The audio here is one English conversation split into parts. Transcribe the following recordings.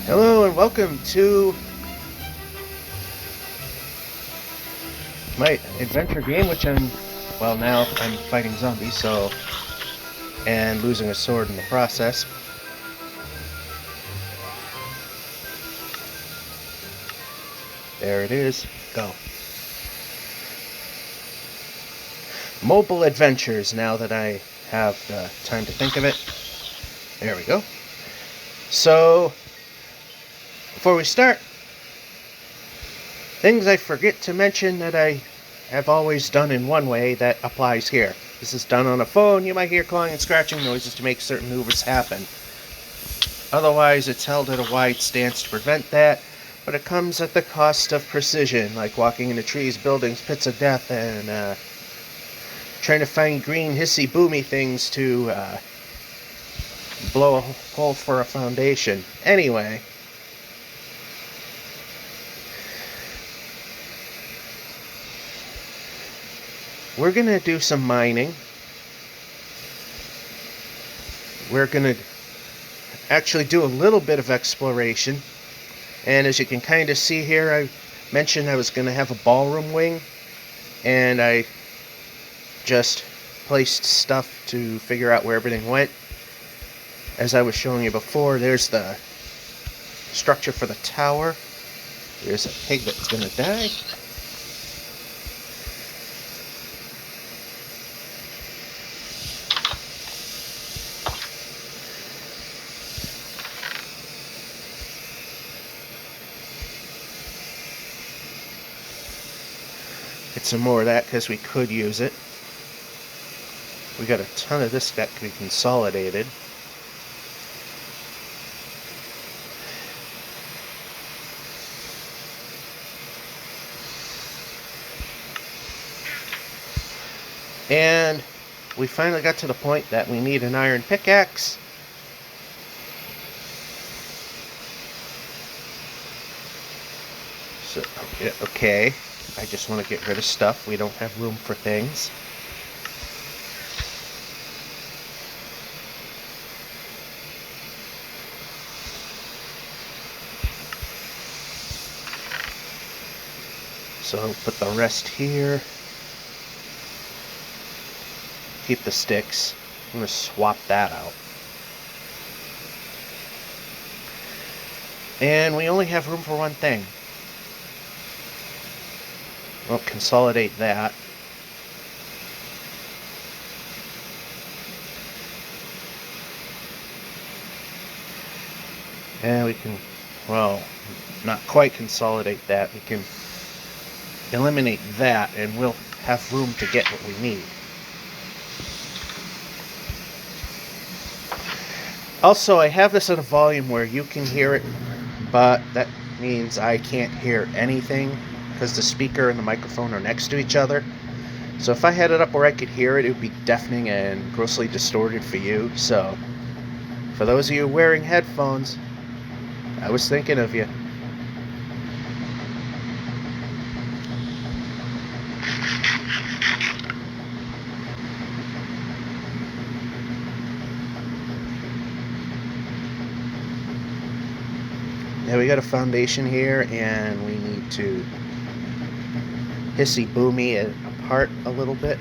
Hello and welcome to my adventure game, which now I'm fighting zombies, and losing a sword in the process. There it is. Go. Mobile adventures, now that I have the time to think of it. There we go. So, before we start, things I forget to mention that I have always done in one way that applies here. This is done on a phone. You might hear clawing and scratching noises to make certain maneuvers happen. Otherwise, it's held at a wide stance to prevent that, but it comes at the cost of precision, like walking into trees, buildings, pits of death, and trying to find green, hissy, boomy things to blow a hole for a foundation. Anyway, we're going to do some mining. We're going to actually do a little bit of exploration. And as you can kind of see here, I mentioned I was going to have a ballroom wing. And I just placed stuff to figure out where everything went. As I was showing you before, there's the structure for the tower. There's a pig that's going to die. Get some more of that because we could use it. We got a ton of this that could be consolidated. And we finally got to the point that we need an iron pickaxe. So, okay. I just want to get rid of stuff. We don't have room for things. So I'll put the rest here. Keep the sticks. I'm going to swap that out. And we only have room for one thing. Well, consolidate that. And we can, well, not quite consolidate that. We can eliminate that and we'll have room to get what we need. Also, I have this at a volume where you can hear it, but that means I can't hear anything because the speaker and the microphone are next to each other. So if I had it up where I could hear it, it would be deafening and grossly distorted for you. So for those of you wearing headphones, I was thinking of you. Now we got a foundation here, and we need to hissy boomy it apart a little bit.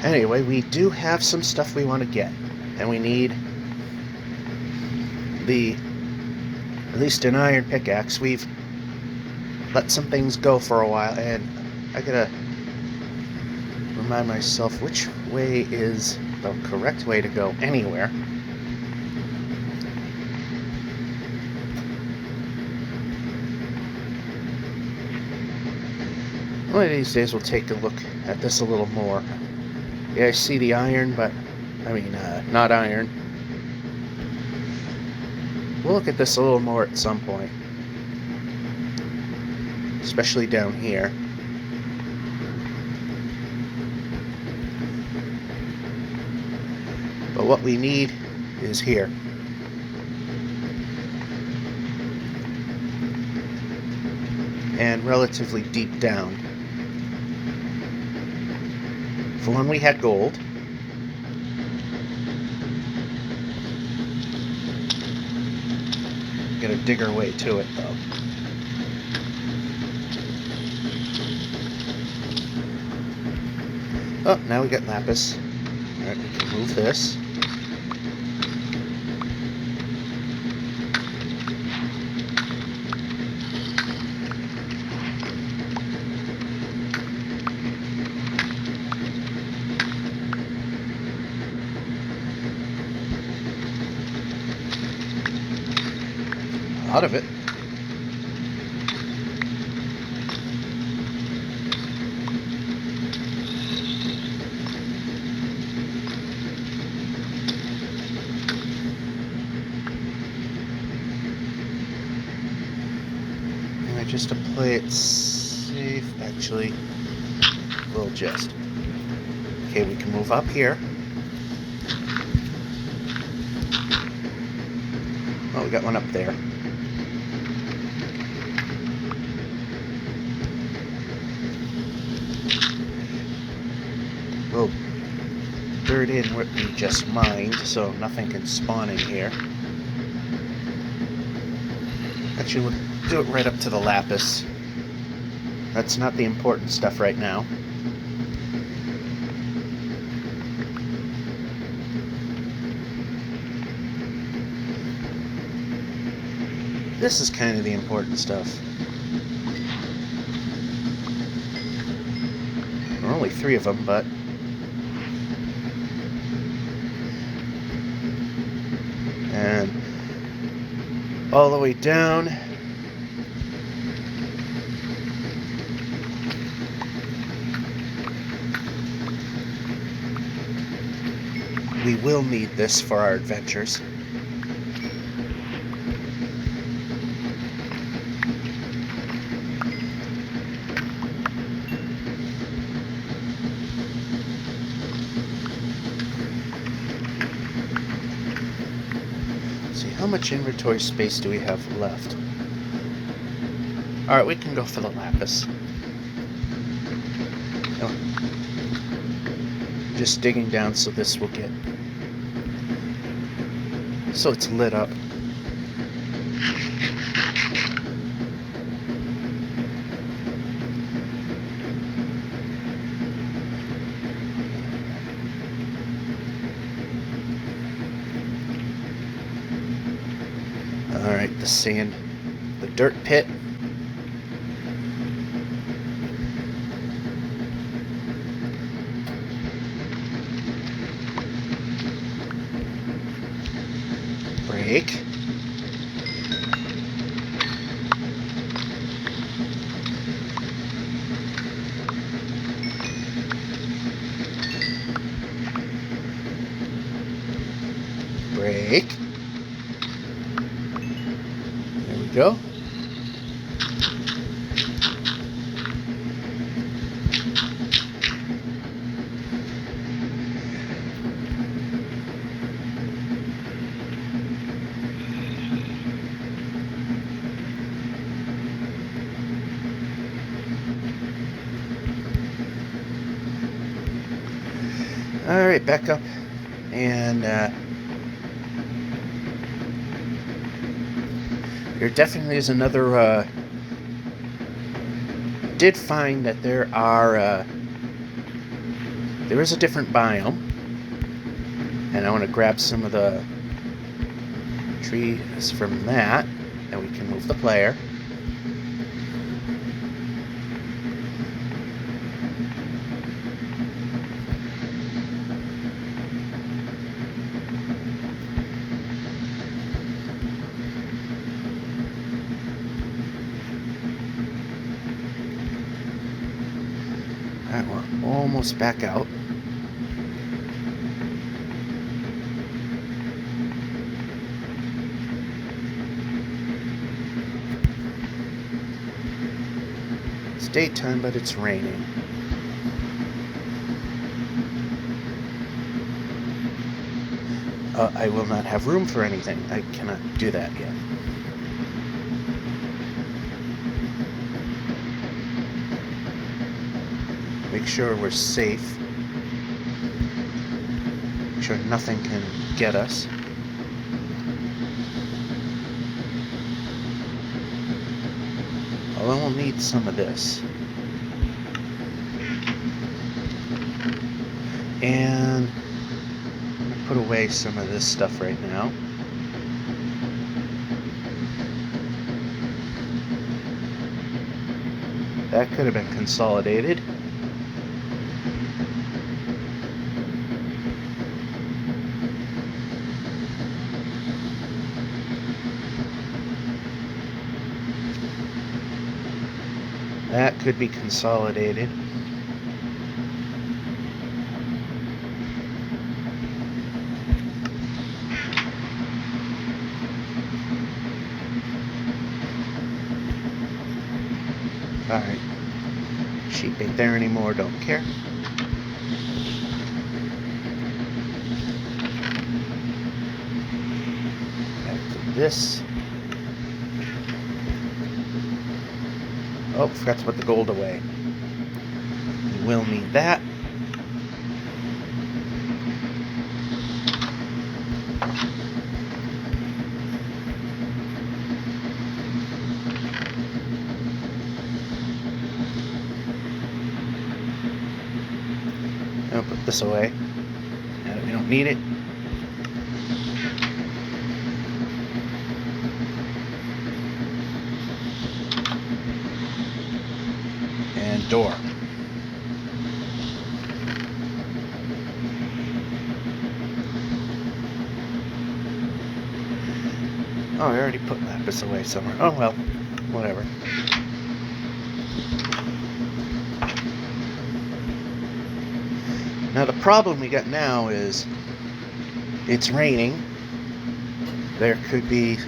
Anyway, we do have some stuff we want to get, and we need at least an iron pickaxe. We've let some things go for a while, and I gotta remind myself which way is the correct way to go anywhere. One of these days we'll take a look at this a little more. Yeah, I see the iron, but not iron. We'll look at this a little more at some point, especially down here. But what we need is here. And relatively deep down. For when we had gold. Gotta dig our way to it, though. Oh, now we got lapis. Alright, we can move this. A lot of it. Just to play it safe, actually, we'll just... Okay, we can move up here. Oh, we got one up there. We'll dirt in what we just mined, so nothing can spawn in here. Actually, we'll do it right up to the lapis. That's not the important stuff right now. This is kind of the important stuff. There are only 3 of them, but... And all the way down. We will need this for our adventures. Let's see, how much inventory space do we have left? Alright, we can go for the lapis. Oh. Just digging down so this will get... so it's lit up. Alright, the sand, the dirt pit. Break. Break. There we go. Alright, back up, and there definitely is another, did find that there is a different biome, and I want to grab some of the trees from that, and we can move the player. Alright, we're almost back out. It's daytime, but it's raining. I will not have room for anything. I cannot do that yet. Make sure we're safe. sure nothing can get us. Although we'll need some of this. And I'm going to put away some of this stuff right now. That could have been consolidated. That could be consolidated. Alright. Sheep ain't there anymore, don't care. Back to this. Oh, forgot to put the gold away. We will need that. I'll put this away. Now that we don't need it. And door. Oh, I already put lapis away somewhere. Oh well, whatever. Now the problem we got now is it's raining. There could be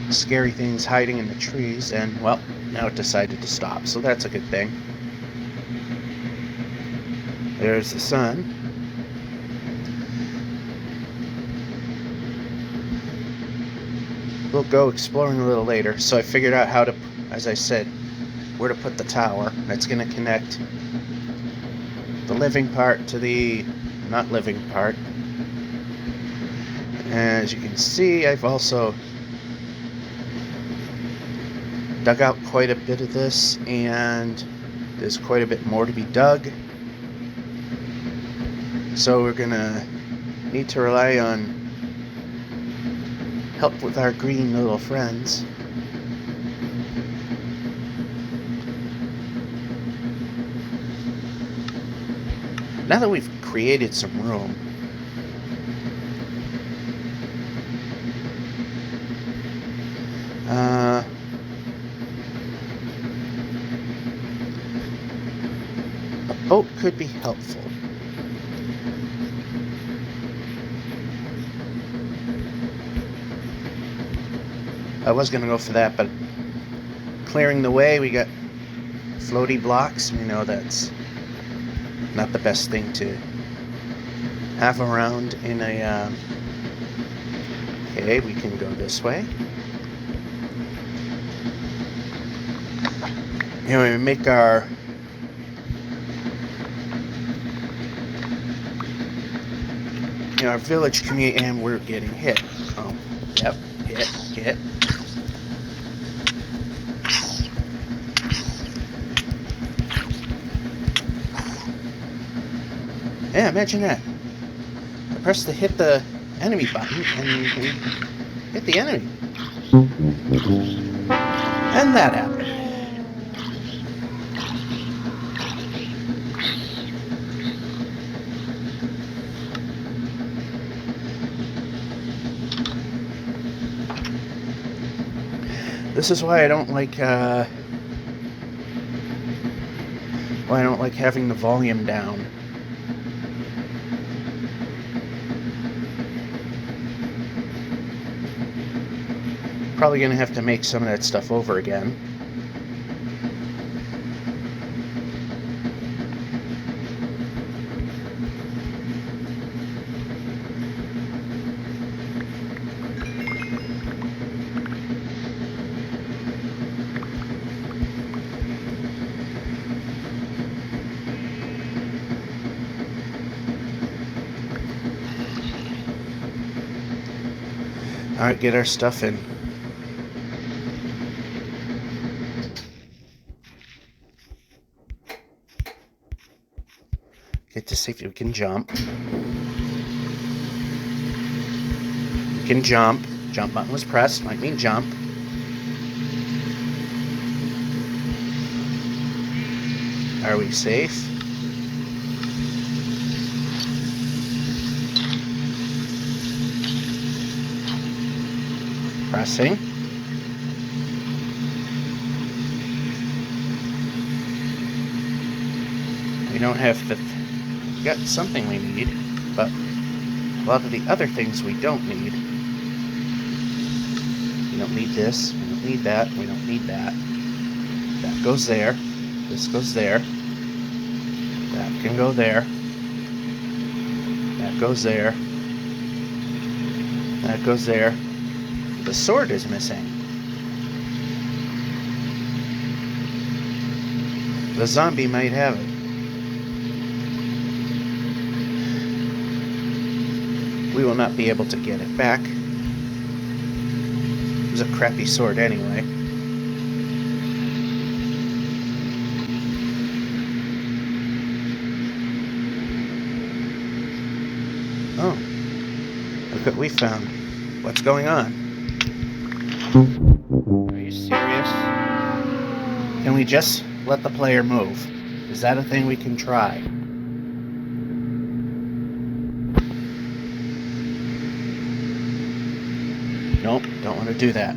scary things hiding in the trees, and well, now it decided to stop, so that's a good thing. There's the sun. We'll go exploring a little later. So I figured out how to, as I said, where to put the tower. That's going to connect the living part to the not living part. As you can see, I've also dug out quite a bit of this, and there's quite a bit more to be dug. So we're going to need to rely on help with our green little friends. Now that we've created some room, a boat could be helpful. I was going to go for that, but clearing the way, we got floaty blocks. We know that's not the best thing to have around in a... Okay, we can go this way. Anyway, we make our... our village community, and we're getting hit. Oh, yep, hit. Yeah, imagine that. I press the hit the enemy button and we hit the enemy. And that happened. This is why I don't like having the volume down. Probably gonna have to make some of that stuff over again. Alright, get our stuff in. Get to see if we can jump. We can jump. Jump button was pressed, might mean jump. Are we safe? Pressing. We don't have the... We got something we need, but a lot of the other things we don't need. We don't need this, we don't need that, we don't need that. That goes there. This goes there. That can go there. That goes there. That goes there. The sword is missing. The zombie might have it. We will not be able to get it back. It was a crappy sword anyway. Oh. Look what we found. What's going on? Are you serious? Can we just let the player move? Is that a thing we can try? Nope, don't want to do that.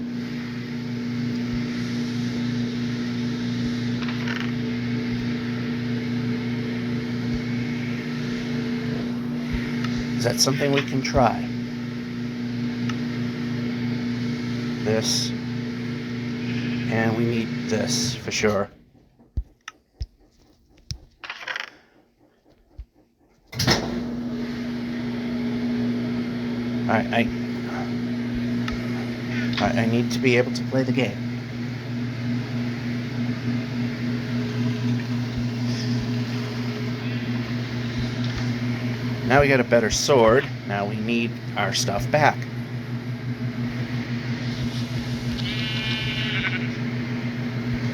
Is that something we can try? This. And we need this for sure. Alright, I need to be able to play the game. Now we got a better sword. Now we need our stuff back.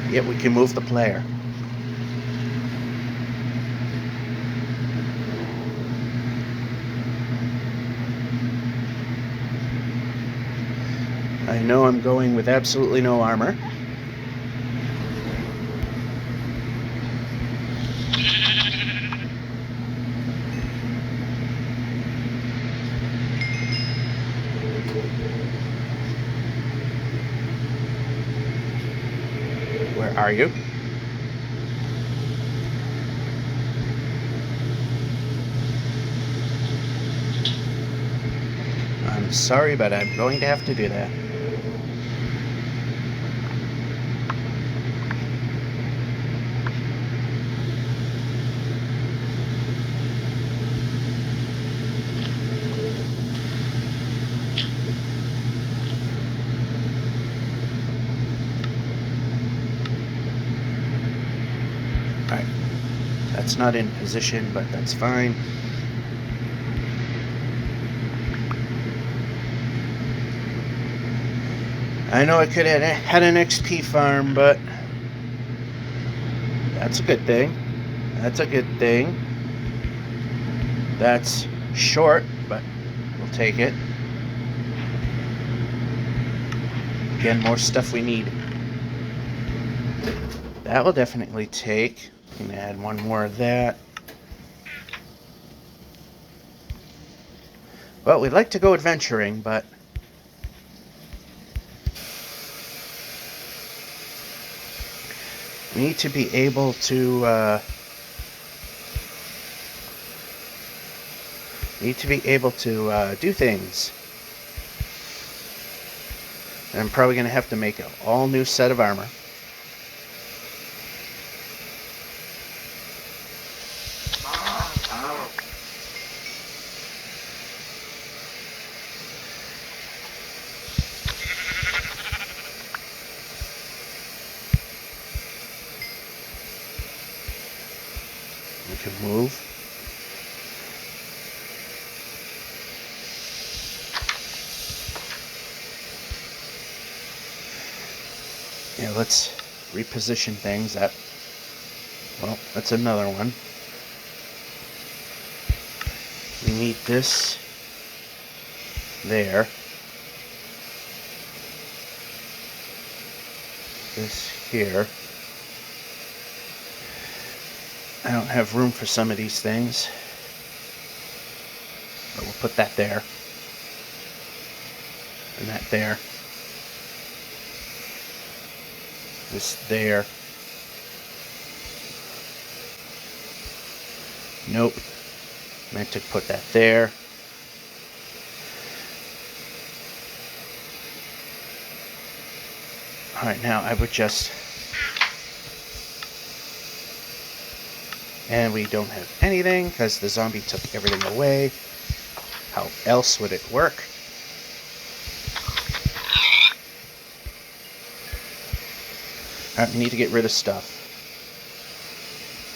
Yet we can move the player. I know I'm going with absolutely no armor. Where are you? I'm sorry, but I'm going to have to do that. Alright, that's not in position, but that's fine. I know I could have had an XP farm, but that's a good thing. That's a good thing. That's short, but we'll take it. Again, more stuff we need. That will definitely take. We can add one more of that. Well, we'd like to go adventuring, but we need to be able to do things. And I'm probably going to have to make an all new set of armor. We can move. let's reposition things. Well, that's another one. We need this there. This here. I don't have room for some of these things, but we'll put that there. And that there. This there. Nope. Meant to put that there. Alright, now I would just... And we don't have anything because the zombie took everything away. How else would it work? Alright, we need to get rid of stuff.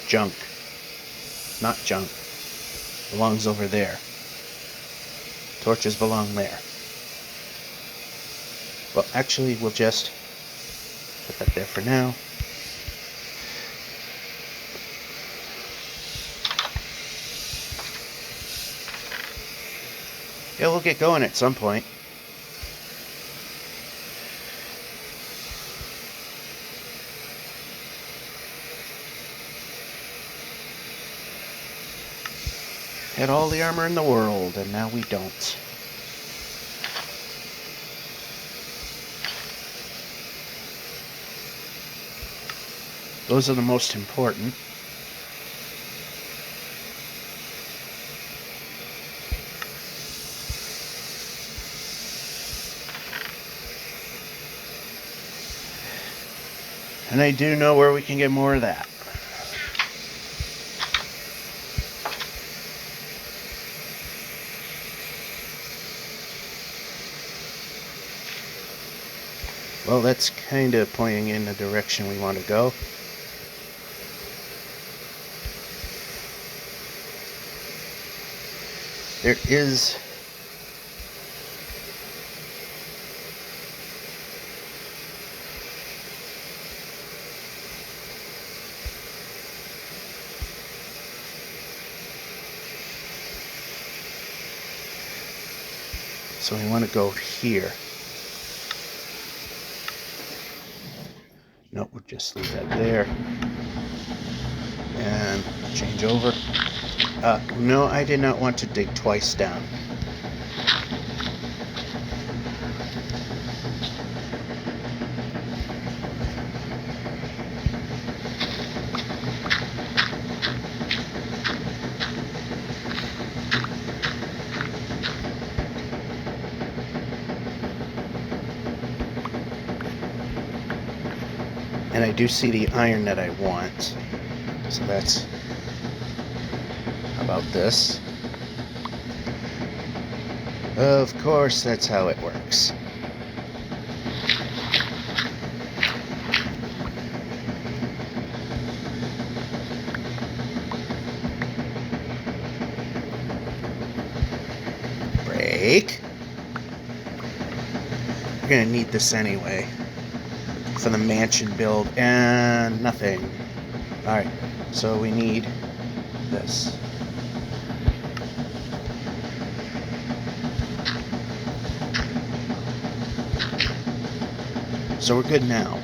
Junk. Not junk. Belongs over there. Torches belong there. Well, actually, we'll just put that there for now. Yeah, we'll get going at some point. Had all the armor in the world, and now we don't. Those are the most important. And I do know where we can get more of that. Well, that's kind of pointing in the direction we want to go. There is... So we want to go here. Nope, we'll just leave that there. And change over. No, I did not want to dig twice down. And I do see the iron that I want. So that's about this. Of course, that's how it works. Break. We're gonna need this anyway for the mansion build, and nothing. Alright, so we need this. So we're good now.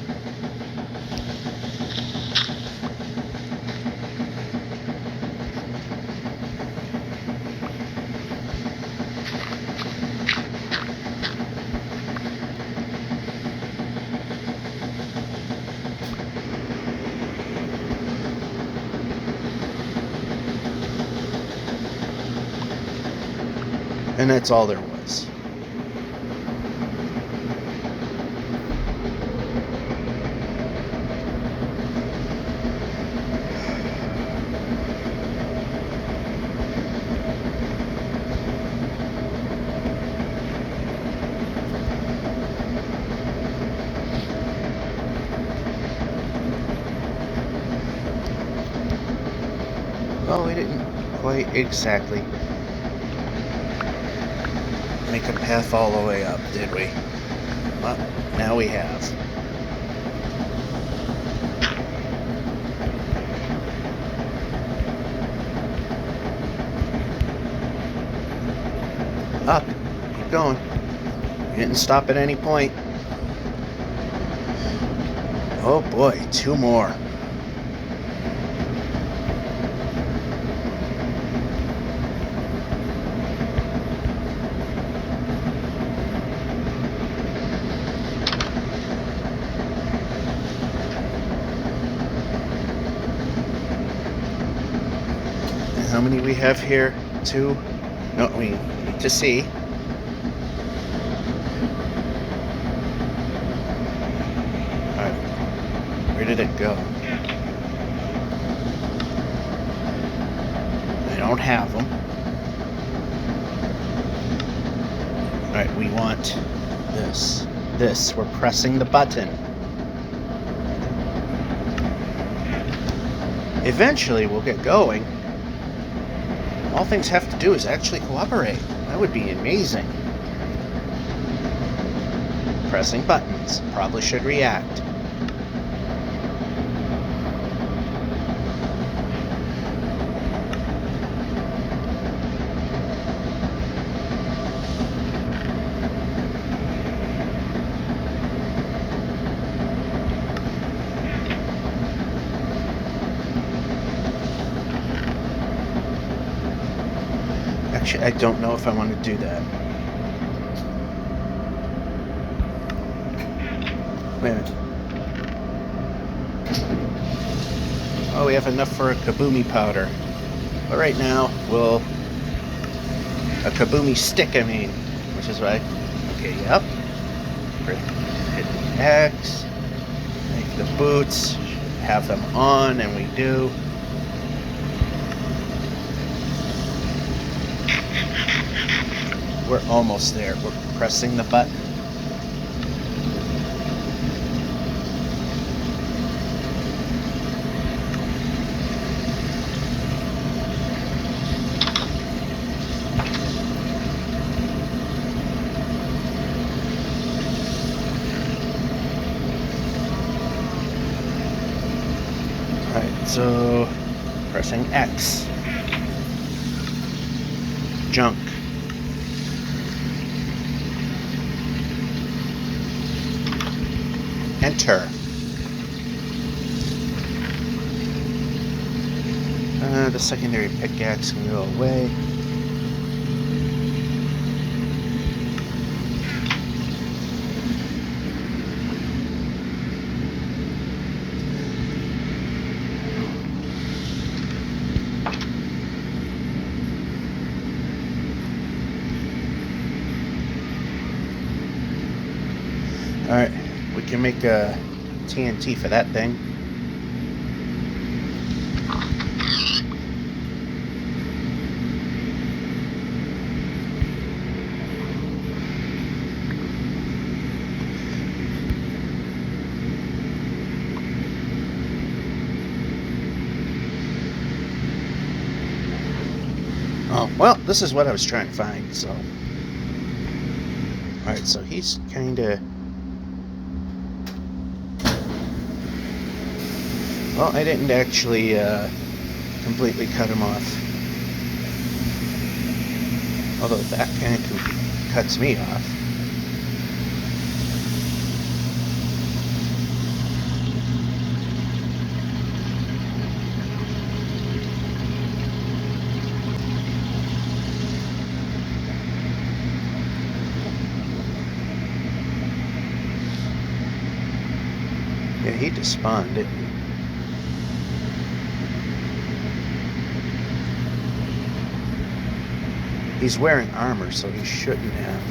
And that's all there was. Well, we didn't quite exactly make a path all the way up, did we? Well, now we have. Up. Keep going. You didn't stop at any point. Oh boy, 2 more. How many we have here? 2? No, we need to see. Alright. Where did it go? I don't have them. Alright, we want this. This. We're pressing the button. Eventually we'll get going. All things have to do is actually cooperate. That would be amazing. Pressing buttons. Probably should react. Actually, I don't know if I want to do that. Wait a minute. Oh, we have enough for a kaboomy powder. But right now, we'll... a kaboomy stick, I mean. Which is right. Okay, yep. Hit the X. Make the boots. Have them on, and we do. We're almost there. We're pressing the button. Alright, so pressing X. Junk. Enter. The secondary pickaxe can go away. Alright, we can make a TNT for that thing. Oh, well, this is what I was trying to find, so. Alright, so he's kinda... Well, I didn't actually completely cut him off. Although that kind of cuts me off. Yeah, he despawned, didn't he? He's wearing armor, so he shouldn't have.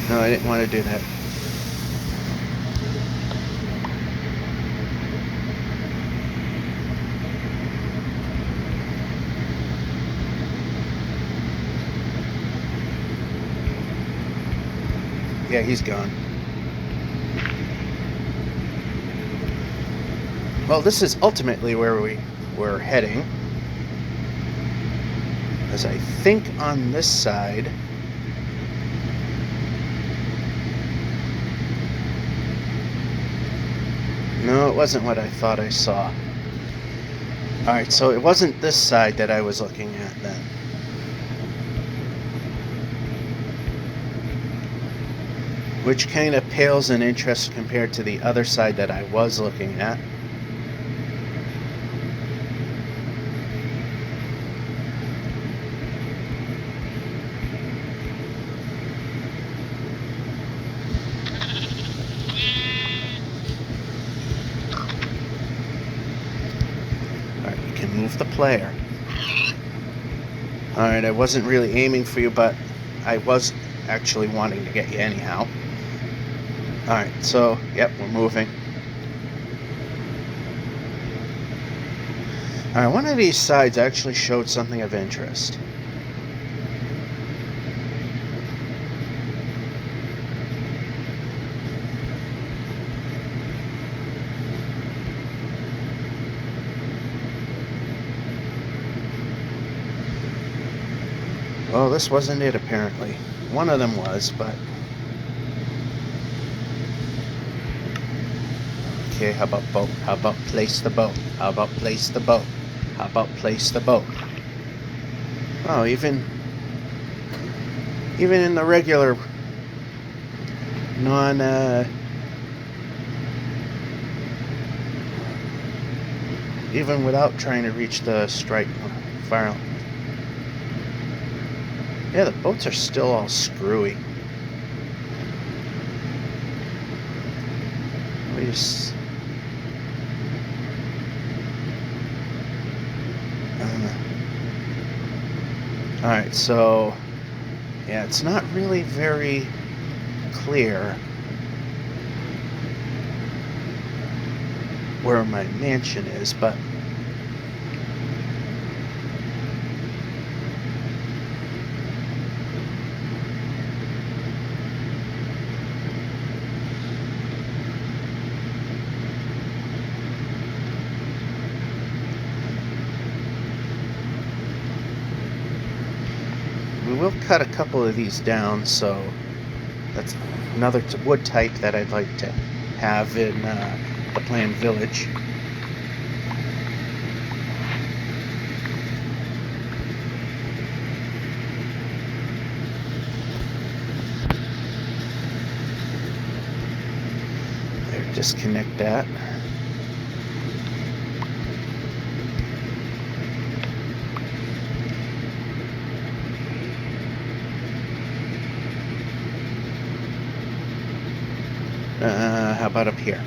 No, I didn't want to do that. Yeah, he's gone. Well, this is ultimately where we were heading. As I think on this side... No, it wasn't what I thought I saw. Alright, so it wasn't this side that I was looking at then. Which kind of pales in interest compared to the other side that I was looking at. Alright, you can move the player. Alright, I wasn't really aiming for you, but I was actually wanting to get you anyhow. Alright, so, yep, we're moving. Alright, one of these sides actually showed something of interest. Well, this wasn't it, apparently. One of them was, but... Okay, how about boat? How about place the boat? How about place the boat? How about place the boat? Oh, even in the regular even without trying to reach the strike fire. Yeah, the boats are still all screwy. We just... Alright, so... Yeah, it's not really very clear where my mansion is, but... we will cut a couple of these down, so that's another wood type that I'd like to have in the planned village. There, disconnect that. How about up here?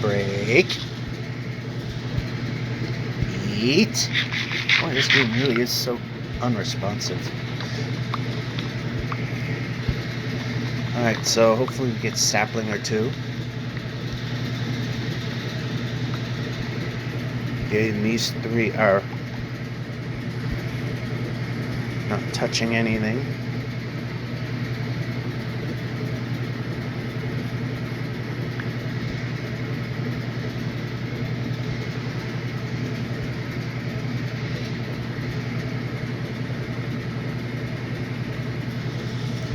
Break. Eat. Boy, this game really is so unresponsive. Alright, so hopefully we get sapling or two. Okay, and these three are not touching anything.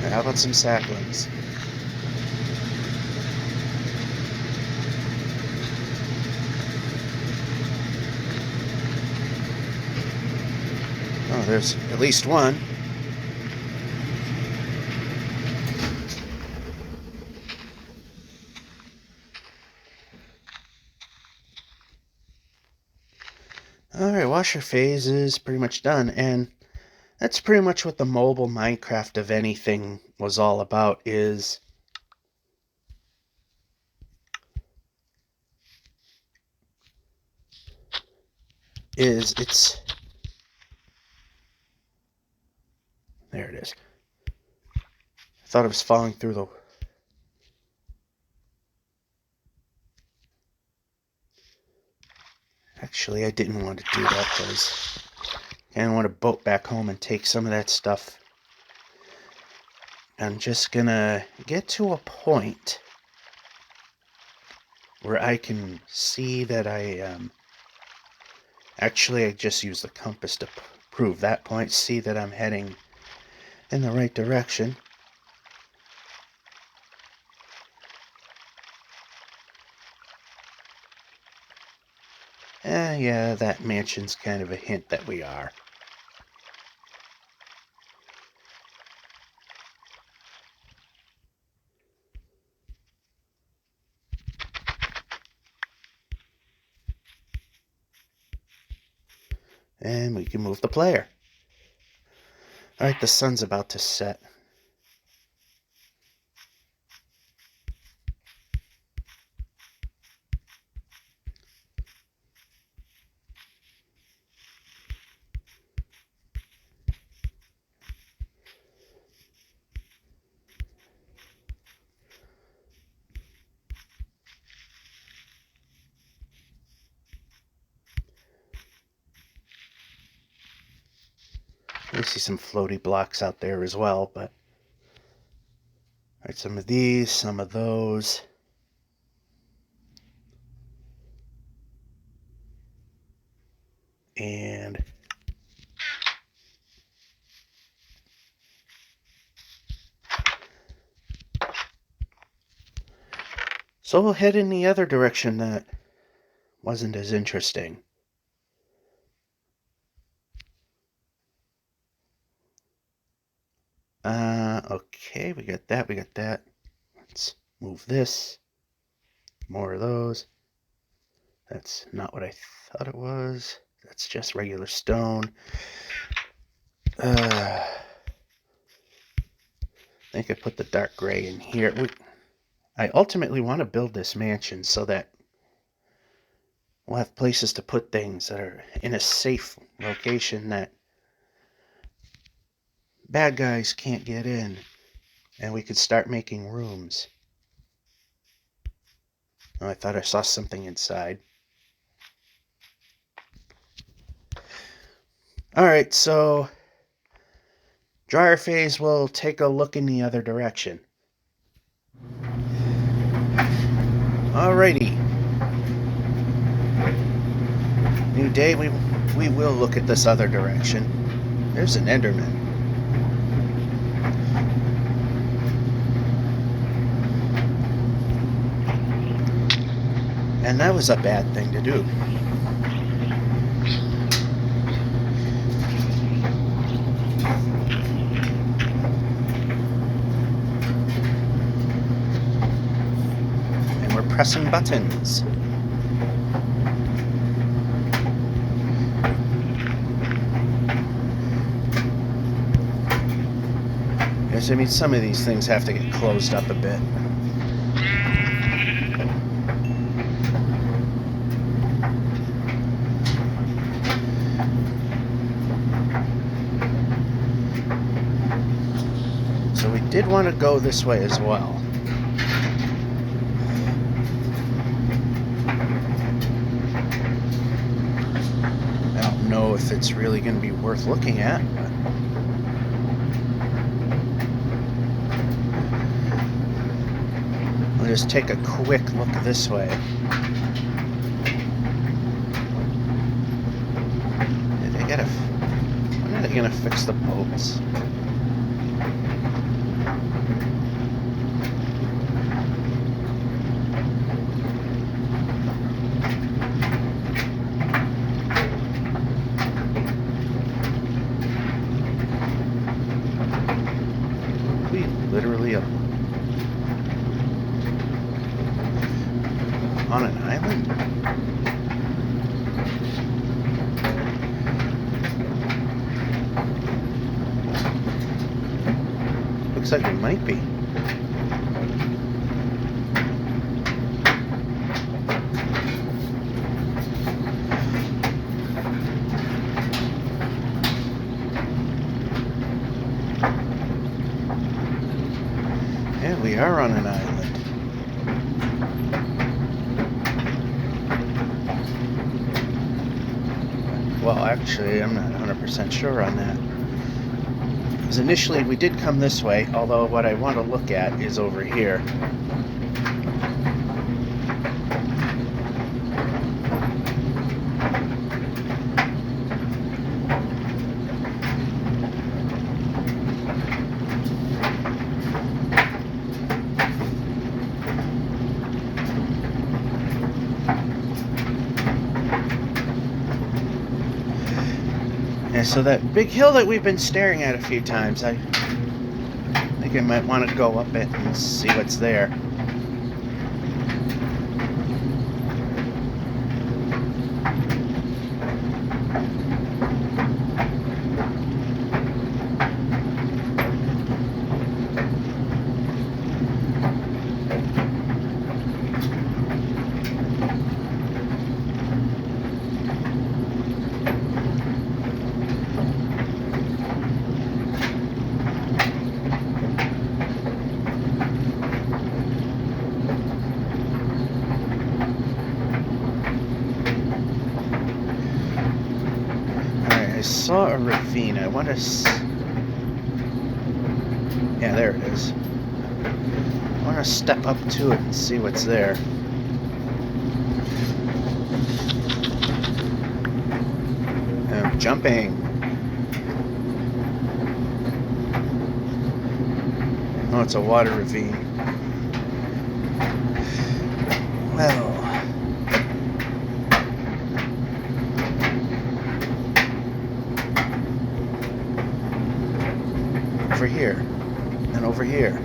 How about some saplings? Oh, there's at least one. Alright, washer phase is pretty much done, and that's pretty much what the mobile Minecraft of anything was all about, is it's thought it was falling through the... Actually, I didn't want to do that because I didn't want to boat back home and take some of that stuff. I'm just gonna get to a point where I can see that actually, I just used the compass to prove that point, see that I'm heading in the right direction. Yeah, that mansion's kind of a hint that we are. And we can move the player. Alright, the sun's about to set. I see some floaty blocks out there as well, but... Alright, some of these, some of those. And... so we'll head in the other direction that wasn't as interesting. Okay, we got that, we got that. Let's move this. More of those. That's not what I thought it was. That's just regular stone. I think I put the dark gray in here. I ultimately want to build this mansion so that we'll have places to put things that are in a safe location that bad guys can't get in, and we could start making rooms. Oh, I thought I saw something inside. Alright, so dryer phase will take a look in the other direction. Alrighty. New day, we will look at this other direction. There's an Enderman. And that was a bad thing to do. And we're pressing buttons. Yes, I mean, some of these things have to get closed up a bit. So we did want to go this way as well. I don't know if it's really going to be worth looking at, but we'll just take a quick look this way. When are they going to fix the boats? We literally on an island? Looks like we might be. Well, actually, I'm not 100% sure on that. Because initially we did come this way, although what I want to look at is over here. And so that big hill that we've been staring at a few times, I think I might want to go up it and see what's there. I saw a ravine. I want to... Yeah, there it is. I want to step up to it and see what's there. I'm jumping. Oh, it's a water ravine. Well... over here, and over here.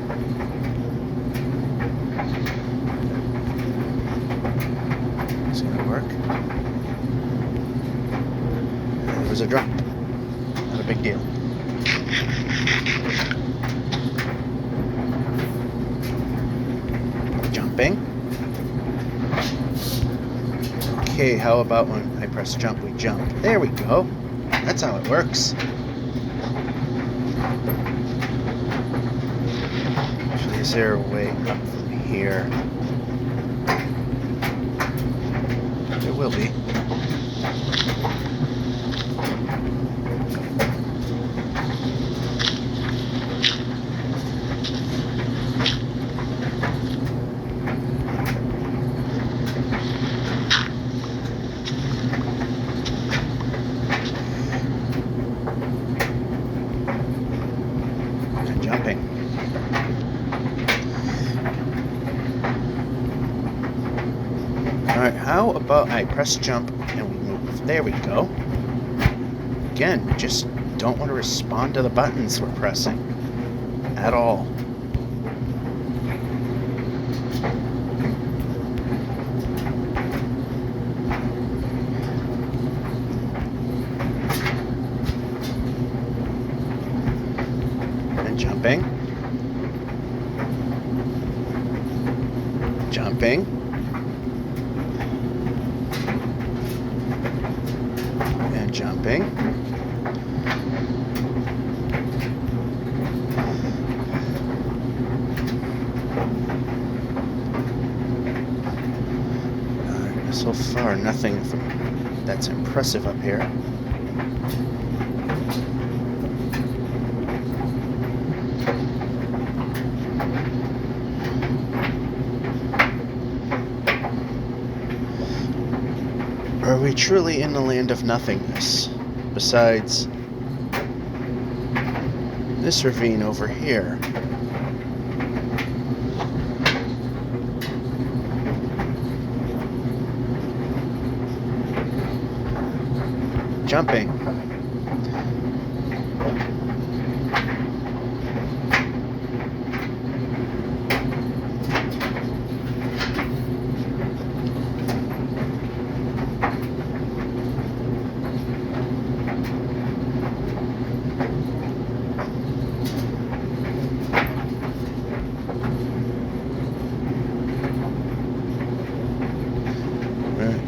Is it gonna work? There was a drop. Not a big deal. Jumping. Okay, how about when I press jump, we jump? There we go. That's how it works. Is there a way up from here? There will be. I'm jumping. Alright, how about I press jump and we move? There we go. Again, we just don't want to respond to the buttons we're pressing at all. And jumping. Jumping. Jumping. So far, nothing that's impressive up here. Are we truly in the land of nothingness, besides this ravine over here? Jumping.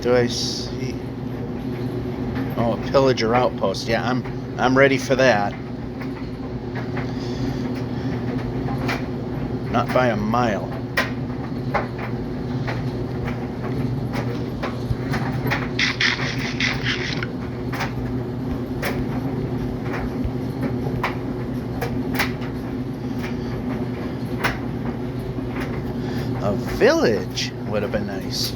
Do I see? Oh, a pillager outpost. Yeah, I'm ready for that. Not by a mile. village would have been nice.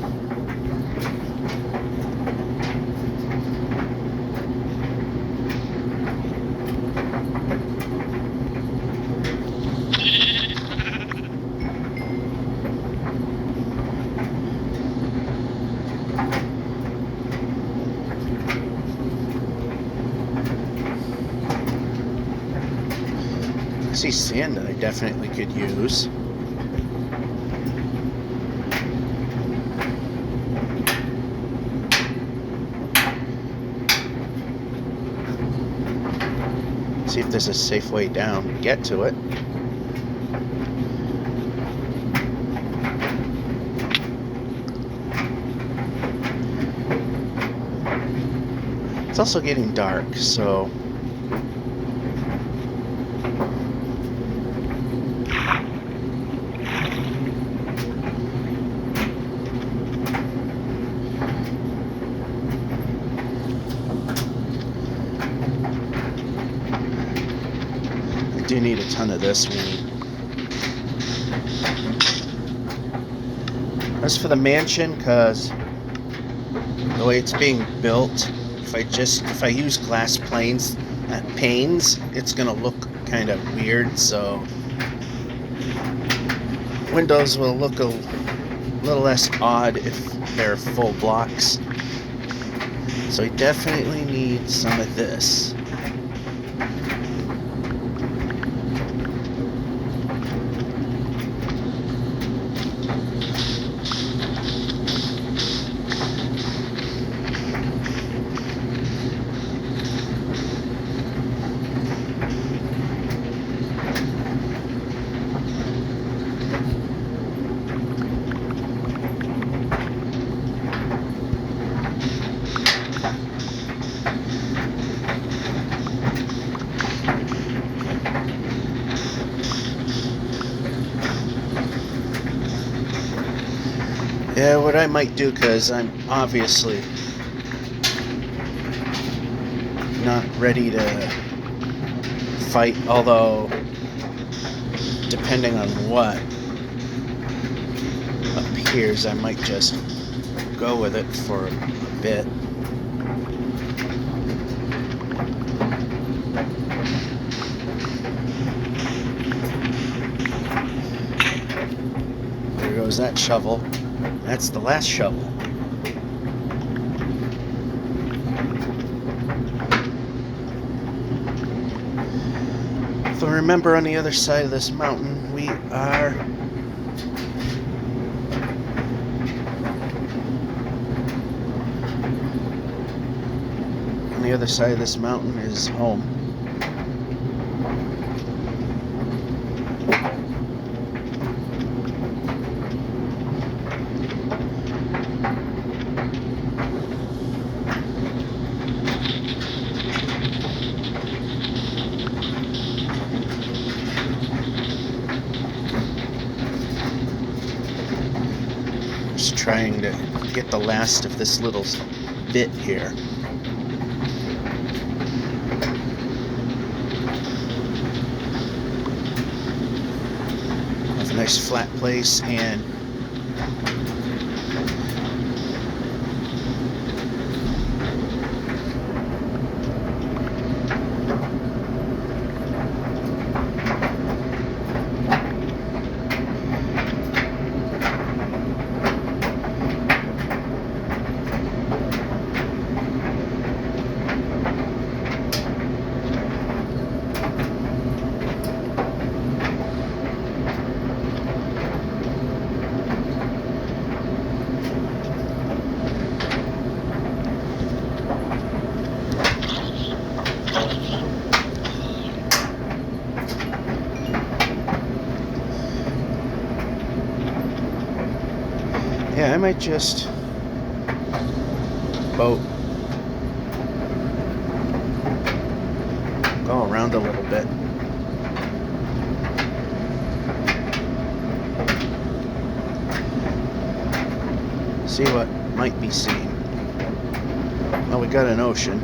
I see sand that I definitely could use. See if there's a safe way down to get to it. It's also getting dark, so I do need a ton of this weed. As for the mansion, because the way it's being built, if I use glass panes, it's gonna look kind of weird. So windows will look a little less odd if they're full blocks. So we definitely need some of this. Yeah, what I might do, because I'm obviously not ready to fight, although depending on what appears, I might just go with it for a bit. There goes that shovel. That's the last shovel. If I remember, on the other side of this mountain, we are on the other side of this mountain is home. Trying to get the last of this little bit here. Have a nice flat place, and yeah, I might just go around a little bit. See what might be seen. Well, we got an ocean.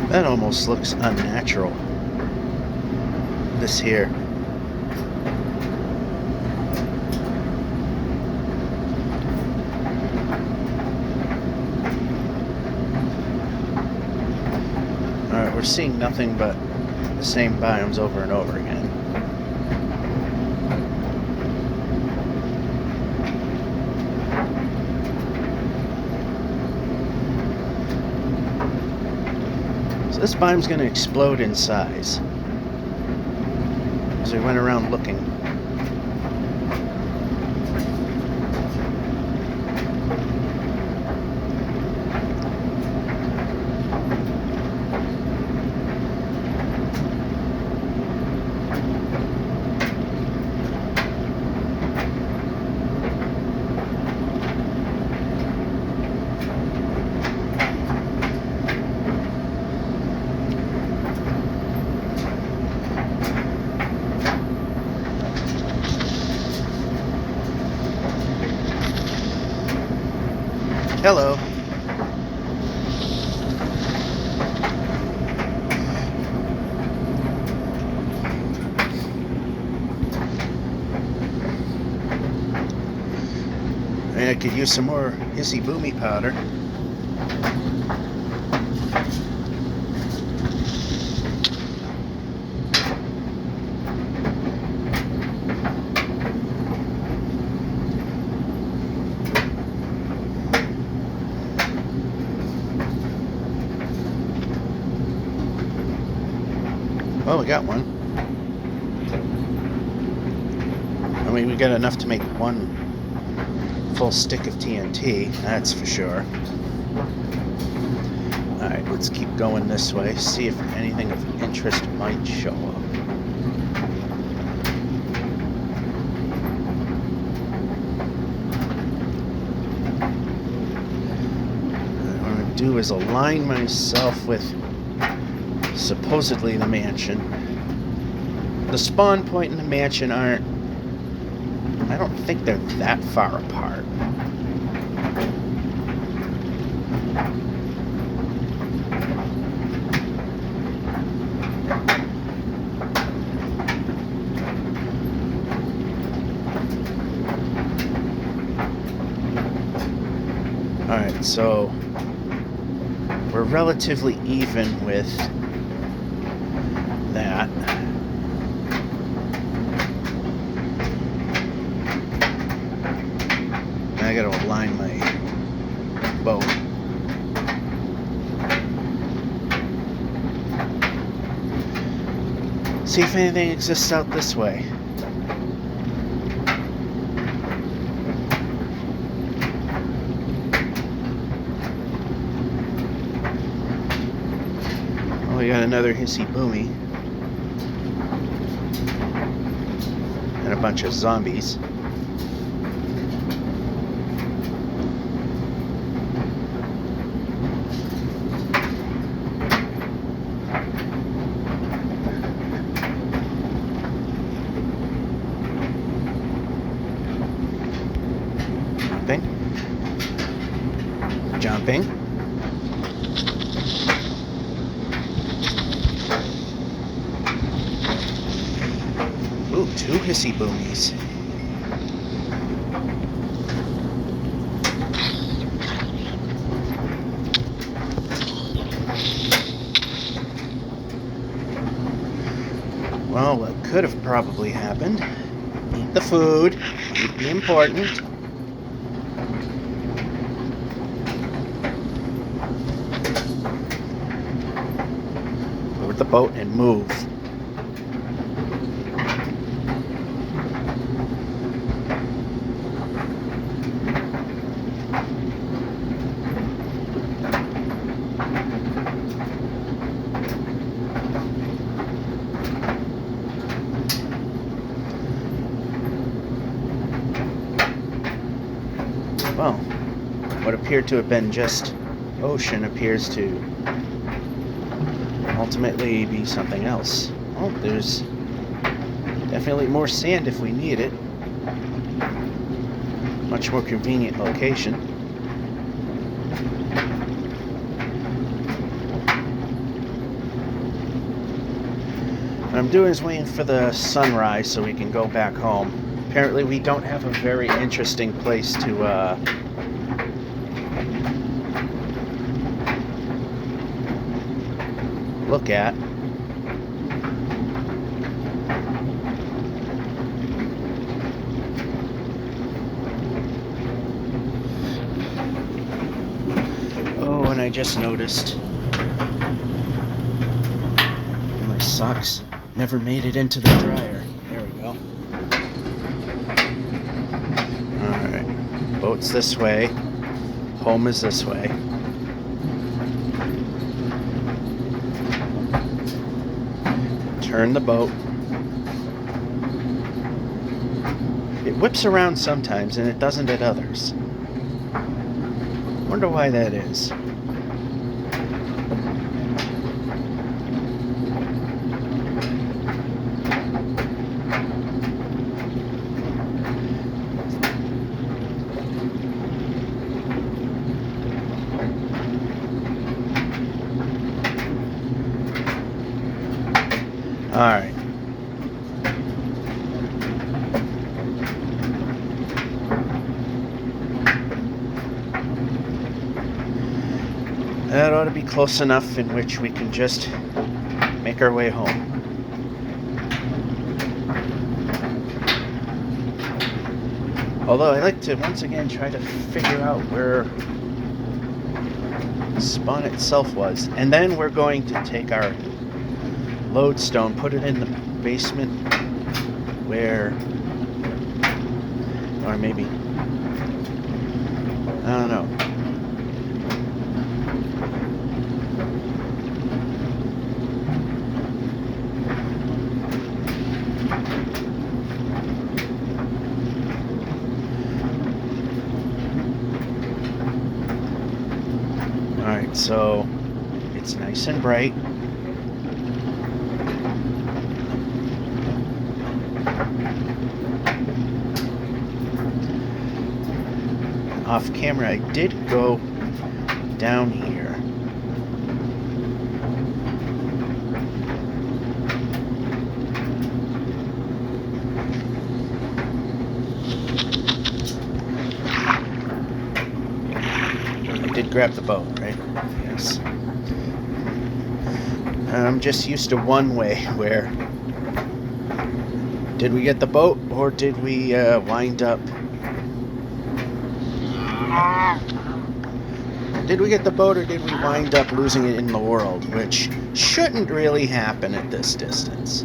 That almost looks unnatural. This here. Alright, we're seeing nothing but the same biomes over and over again. So this biome's going to explode in size. As we went around looking. Hello. I could use some more hissy boomy powder. Well, we got one. I mean, we got enough to make one full stick of TNT, that's for sure. Alright, let's keep going this way, see if anything of interest might show up. What I'm going to do is align myself with supposedly the mansion. The spawn point and the mansion aren't, I don't think they're that far apart. Alright, so we're relatively even with that. I gotta align my boat. See if anything exists out this way. Oh, we got another hissy boomy. And a bunch of zombies. Jumping. Ooh, 2 hissy boomies. Well, what could have probably happened? Eat the food. Eat the important. The boat and move. Well, what appeared to have been just ocean appears to ultimately be something else. Oh, there's definitely more sand if we need it. Much more convenient location. I'm doing is waiting for the sunrise so we can go back home. Apparently we don't have a very interesting place to look at. Oh, and I just noticed my socks never made it into the dryer. There we go. Alright, boat's this way, home is this way. Turn the boat. It whips around sometimes and it doesn't at others. Wonder why that is. All right. That ought to be close enough in which we can just make our way home. Although I like to once again try to figure out where the spawn itself was. And then we're going to take our lodestone, put it in the basement where, or maybe, I don't know. Alright, so it's nice and bright. Off camera, I did go down here. I did grab the boat, right? Yes. I'm just used to one way where did we get the boat or did we wind up? Did we get the boat or did we wind up losing it in the world, which shouldn't really happen at this distance.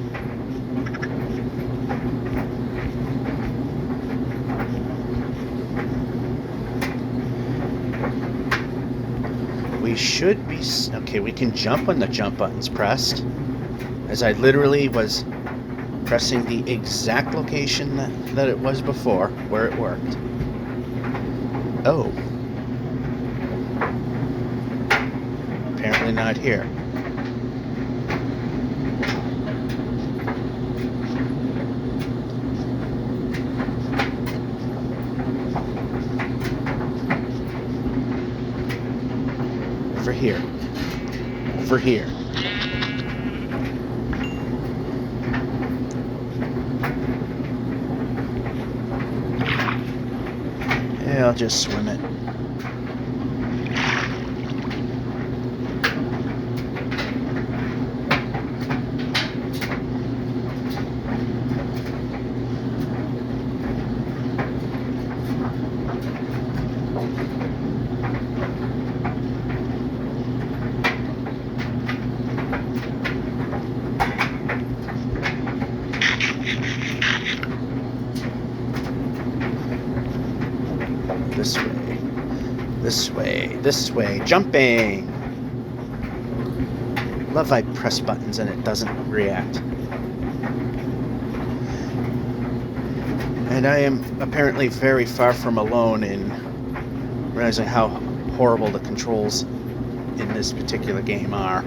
We should be... Okay, we can jump when the jump button's pressed, as I literally was pressing the exact location that it was before, where it worked. Oh. Apparently not here. Over here. Over here. Yeah, I'll just swim it. This way, this way, this way, jumping! Love I press buttons and it doesn't react. And I am apparently very far from alone in realizing how horrible the controls in this particular game are.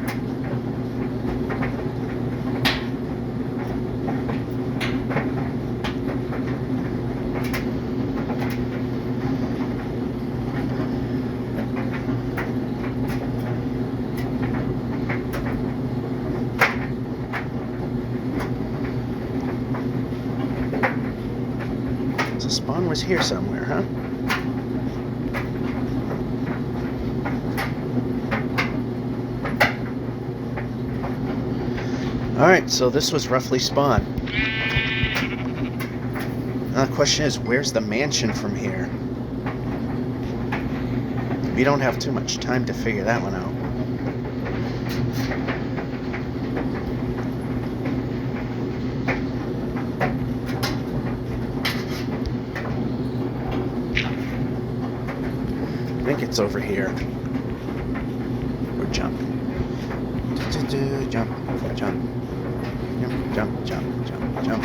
was here somewhere, huh? Alright, so this was roughly spawn. Now the question is, where's the mansion from here? We don't have too much time to figure that one out. I think it's over here. Or jump. Jump, jump, jump, jump, jump, jump, jump.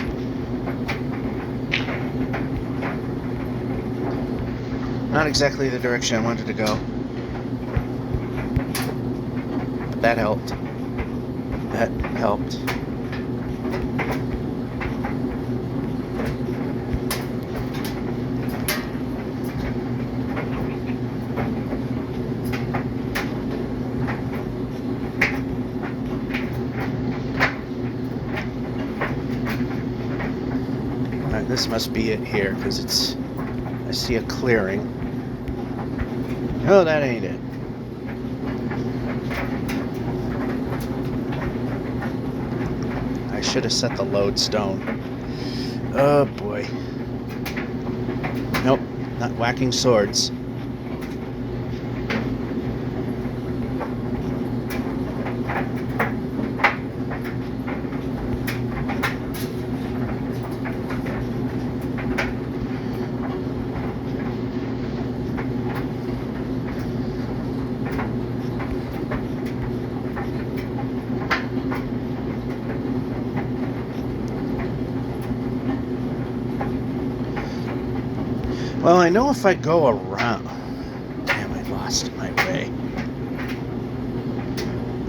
Not exactly the direction I wanted to go. But that helped. That helped. Alright, this must be it here, because it's... I see a clearing. Oh, that ain't it. I should have set the lodestone. Oh boy. Nope, not whacking swords. Well, I know if I go around... Damn, I lost my way.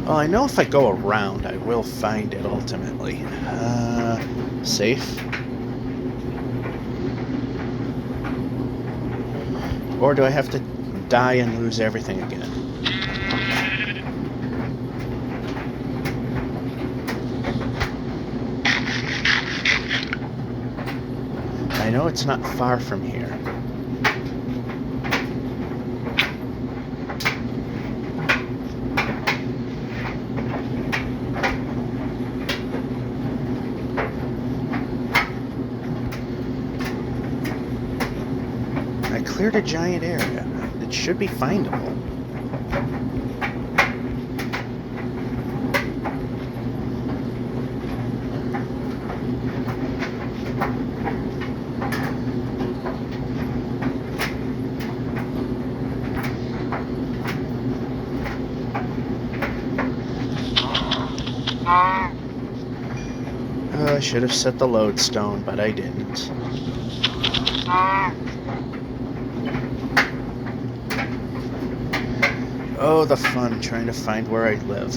Well, I know if I go around, I will find it ultimately. Safe. Or do I have to die and lose everything again? I know it's not far from here. Cleared a giant area. It should be findable. I should have set the lodestone, but I didn't. Oh, the fun trying to find where I live.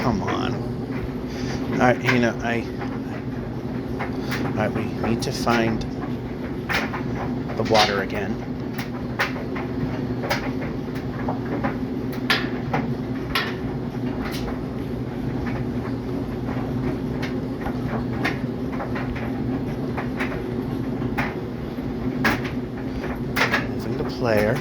Come on. Alright, you know, Alright, we need to find the water again. Moving the player.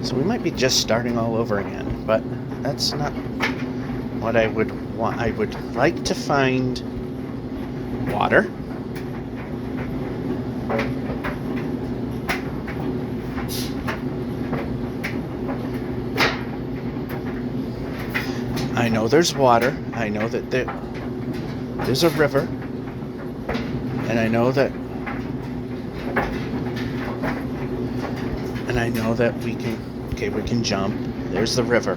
So we might be just starting all over again, but that's not what I would want. I would like to find water. I know there's water. I know that there's a river. And I know that we can jump. There's the river.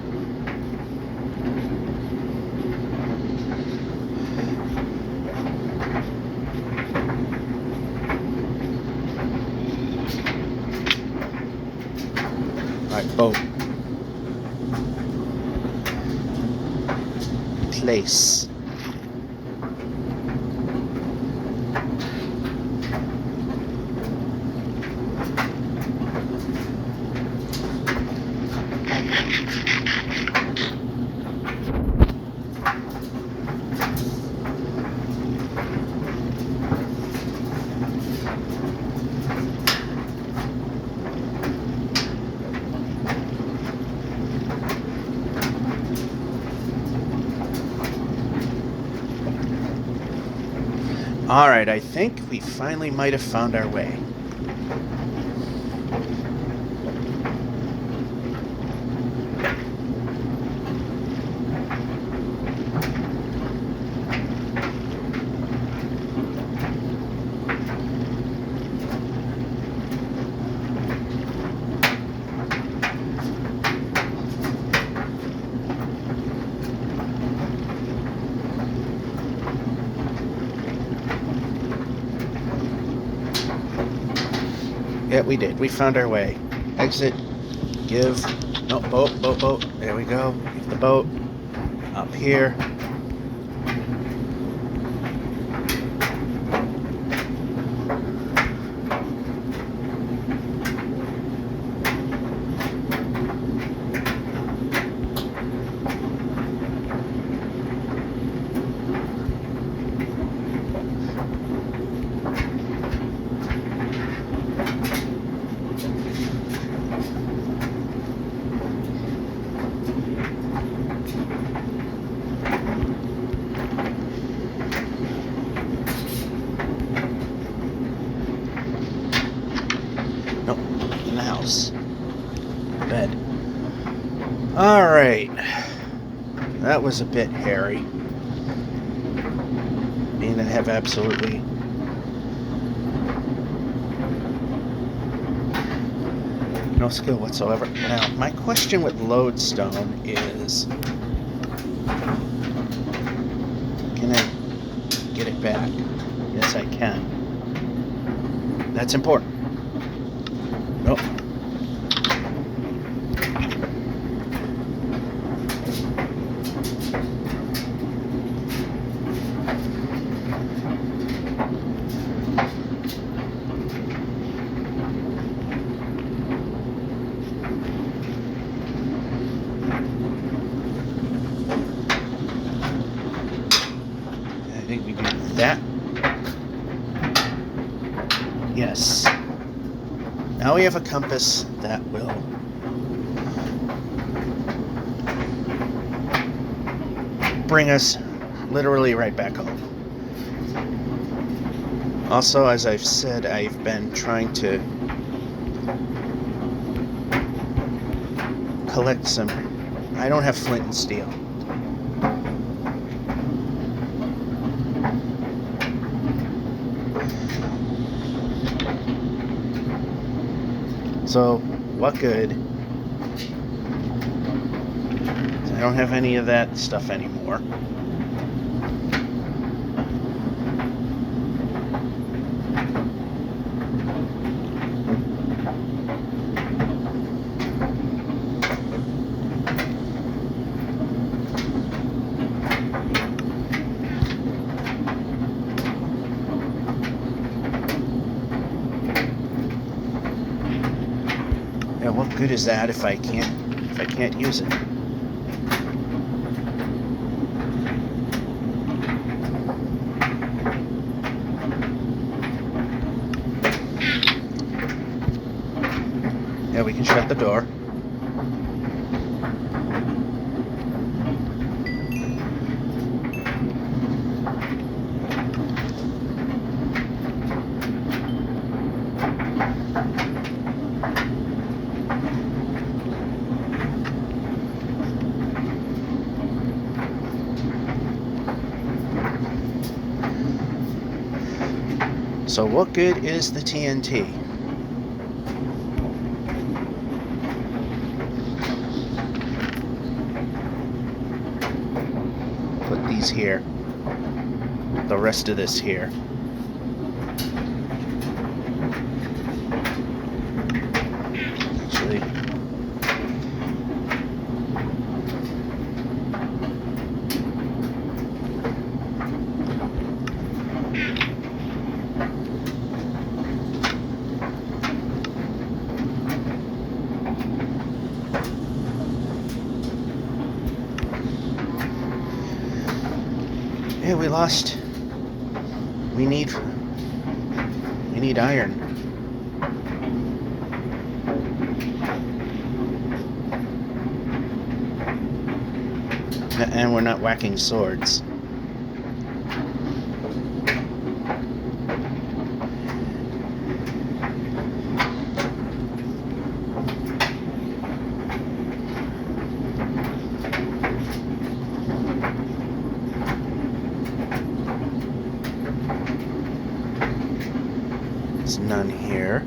Alright, boat. Place. Alright, I think we finally might have found our way. Yeah, we did. We found our way. Exit. Give. No, boat. There we go. Give the boat. Up here. Nope, in the house. Bed. Alright. That was a bit hairy. I mean, I have absolutely no skill whatsoever. Now, my question with lodestone is, can I get it back? Yes, I can. That's important. Nope. I think we do that. Yes. Now we have a compass that will bring us literally right back home. Also, as I've said, I've been trying to collect some. I don't have flint and steel. So, what good? I don't have any of that stuff anymore. Yeah, what good is that if I can't use it? Yeah, we can shut the door. So what good is the TNT? Put these here. The rest of this here. Actually, yeah, we lost. We need iron. And we're not whacking swords. There's none here.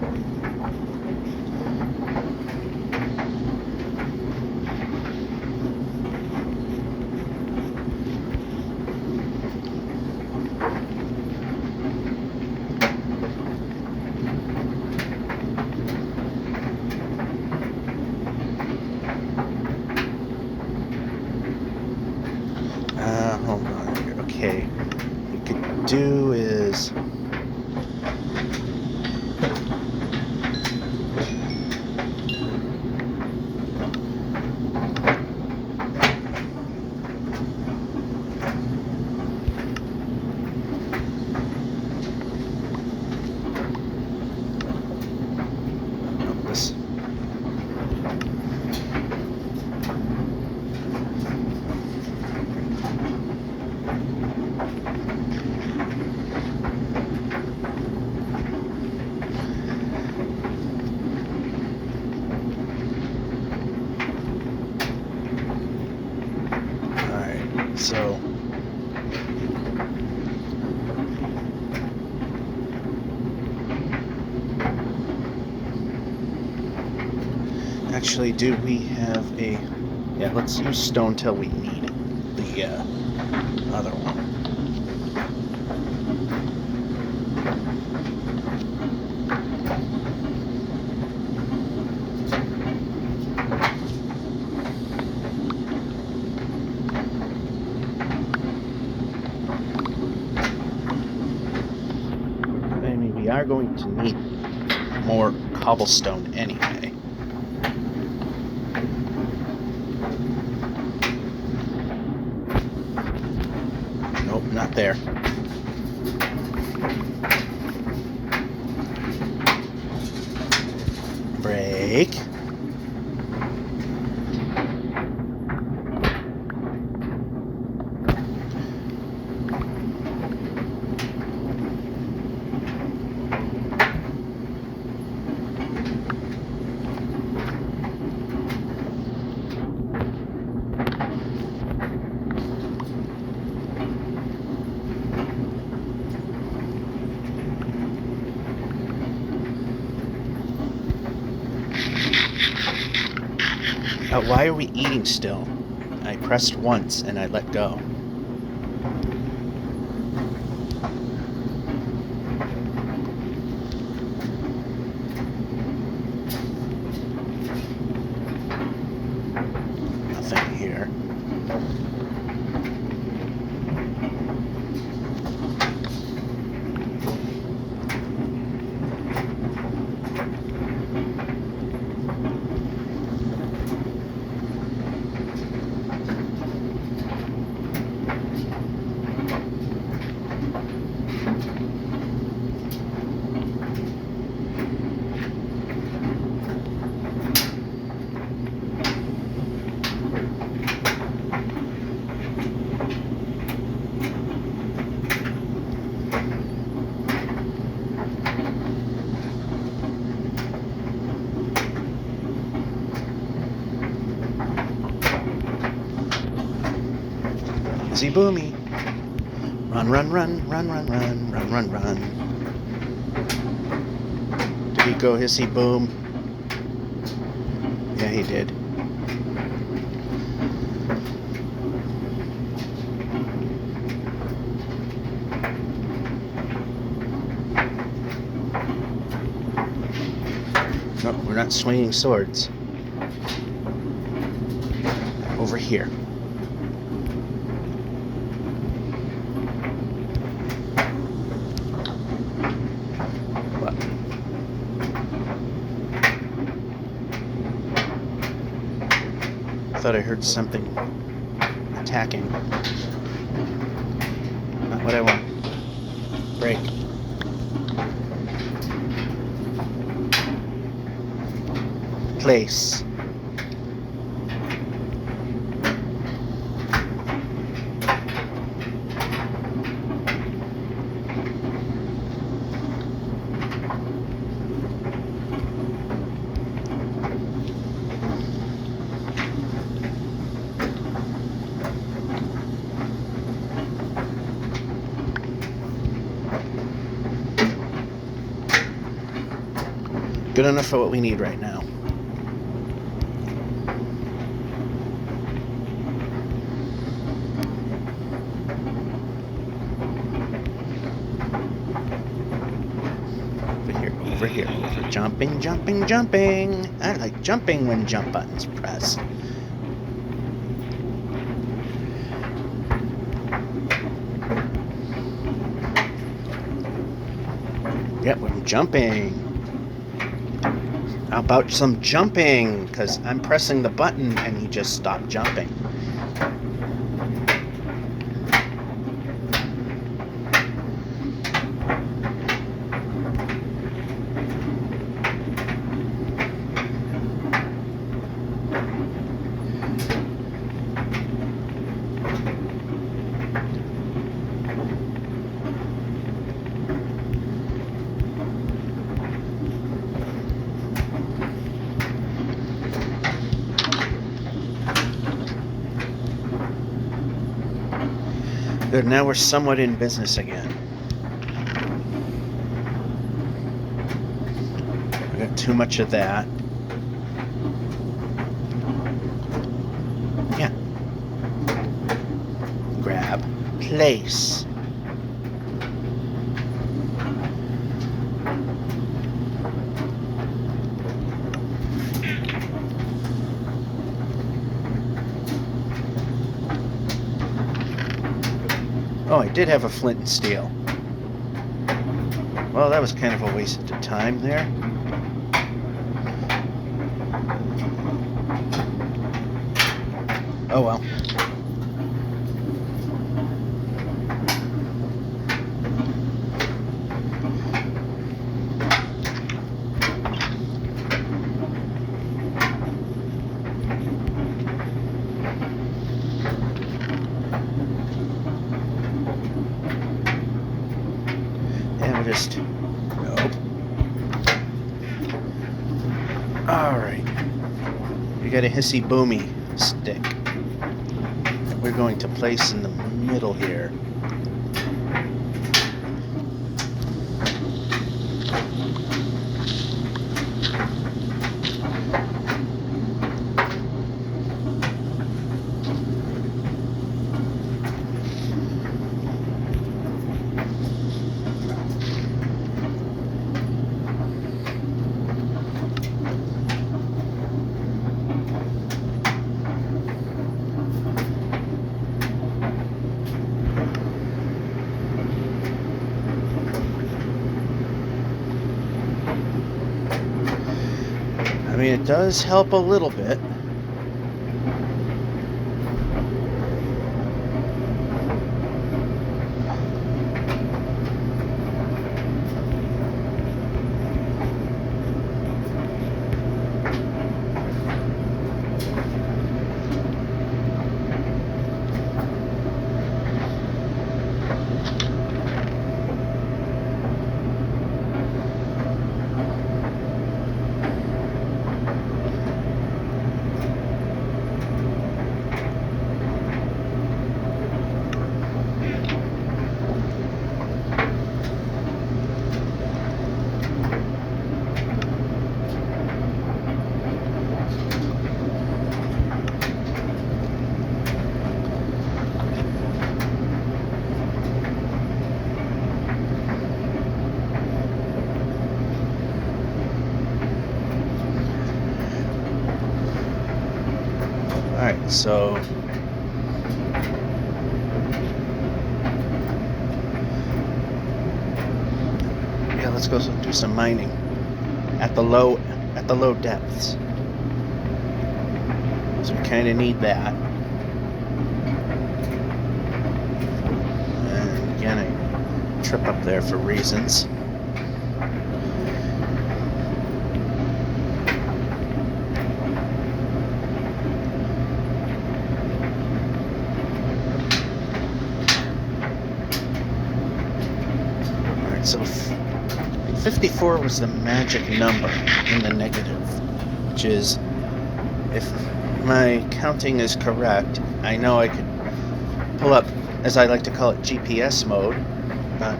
Hold on. Okay. What we could do is this. So actually, do we have a... Yeah, let's use stone till we need the other one. We are going to need more cobblestone anyway. Nope, not there. Break. Why are we eating still? I pressed once and I let go. Nothing here. Easy boomy. Run, run, run, run, run, run, run, run, run. Did he go hissy boom? Yeah, he did. No, we're not swinging swords. Over here. What? I thought I heard something attacking. Not what I want. Break. Place. Good enough for what we need right now. Over here, over jumping, jumping, jumping. I like jumping when jump button's pressed. Yep, I'm jumping. How about some jumping? Because I'm pressing the button and he just stopped jumping. Good, now we're somewhat in business again. We got too much of that. Yeah. Grab. Place. Oh, I did have a flint and steel. Well, that was kind of a waste of time there. Oh well. Just nope. All right, we got a hissy boomy stick that we're going to place in the middle here. I mean, it does help a little bit. So yeah, let's go do some mining at the low depths. So we kind of need that. And again, I trip up there for reasons. Alright, so 54 was the magic number in the negative, which is, if my counting is correct, I know I could pull up, as I like to call it, GPS mode, but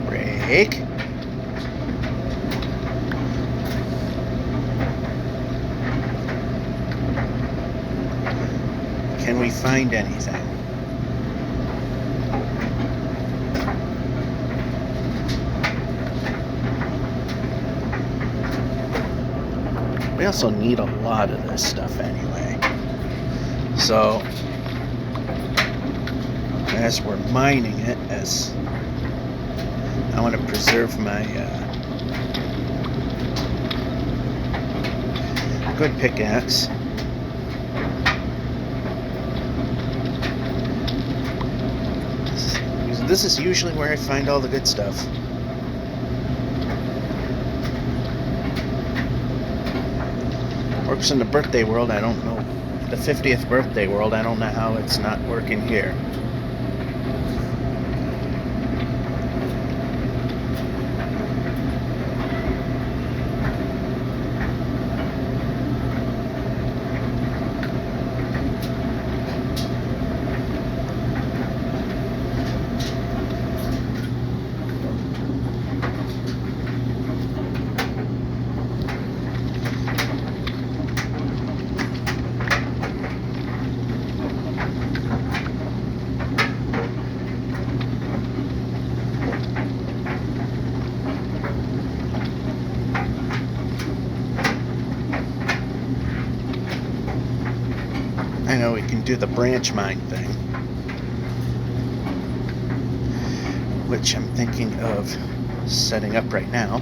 break. Can we find anything? We also need a lot of this stuff anyway. So, as we're mining it, as I want to preserve my good pickaxe. This is usually where I find all the good stuff. Works in the birthday world, I don't know. The 50th birthday world, I don't know how it's not working here. I know we can do the branch mine thing, which I'm thinking of setting up right now.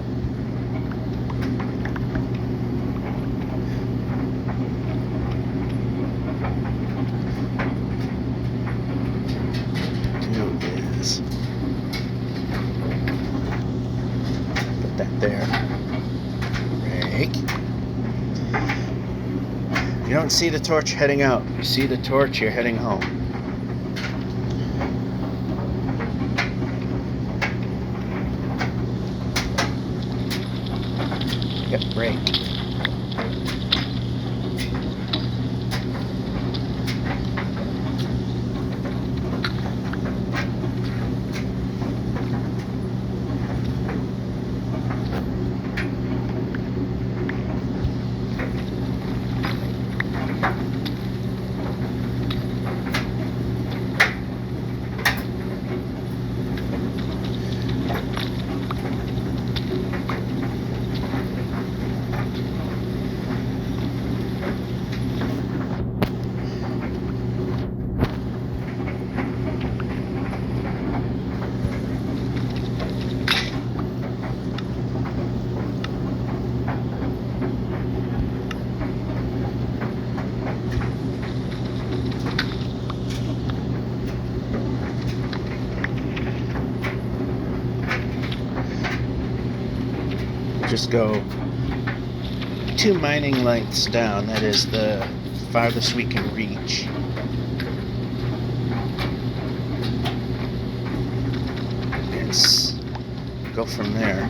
Is put that there. Break. You don't see the torch heading out. You see the torch, you're heading home. Yep, break. Just go 2 mining lengths down. That is the farthest we can reach. And go from there.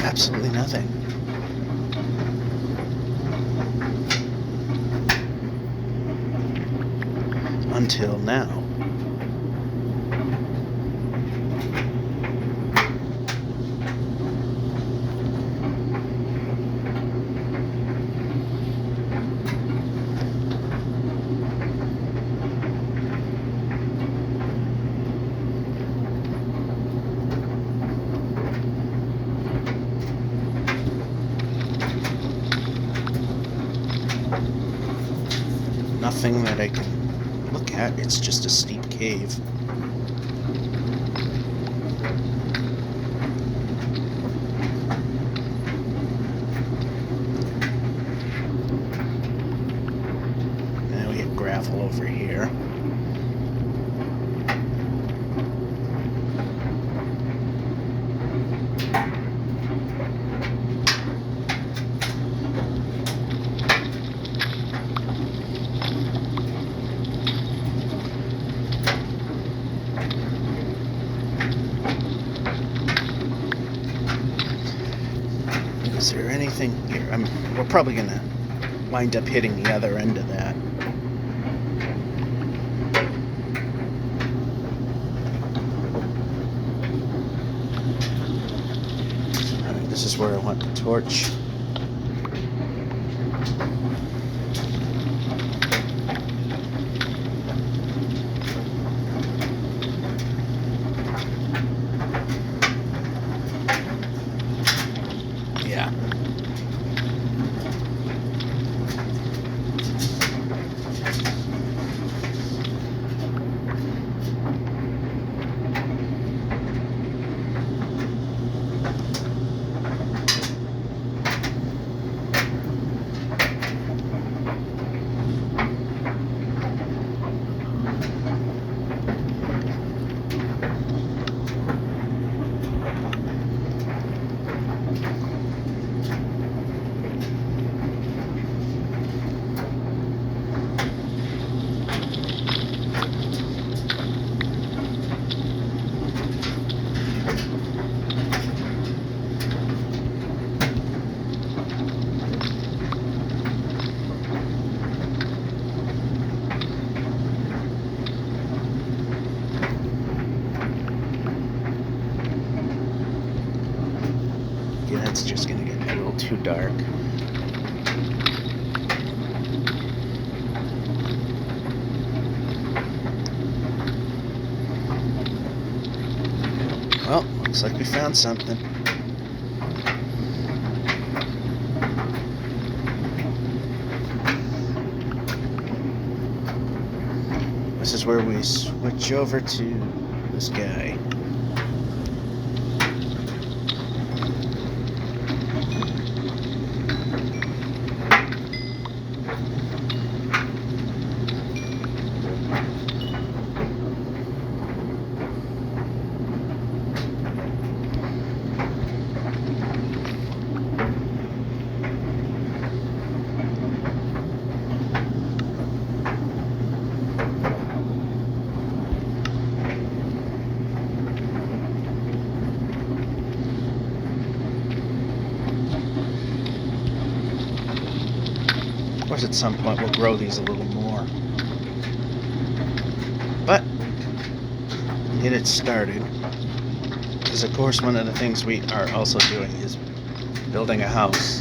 Absolutely nothing. until now. Nothing that I can look at, it's just a steep cave. Now we have gravel over here. Is there anything here? We're probably going to wind up hitting the other end of that. Alright, this is where I want the torch. Yeah. Yeah, it's just going to get a little too dark. Well, looks like we found something. This is where we switch over to this guy. Of course, at some point we'll grow these a little more. But get it started. Because of course one of the things we are also doing is building a house.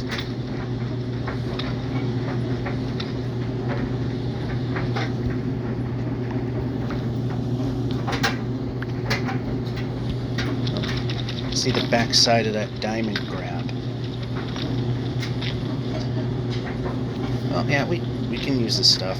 See the back side of that diamond grab. Well, yeah, we can use this stuff.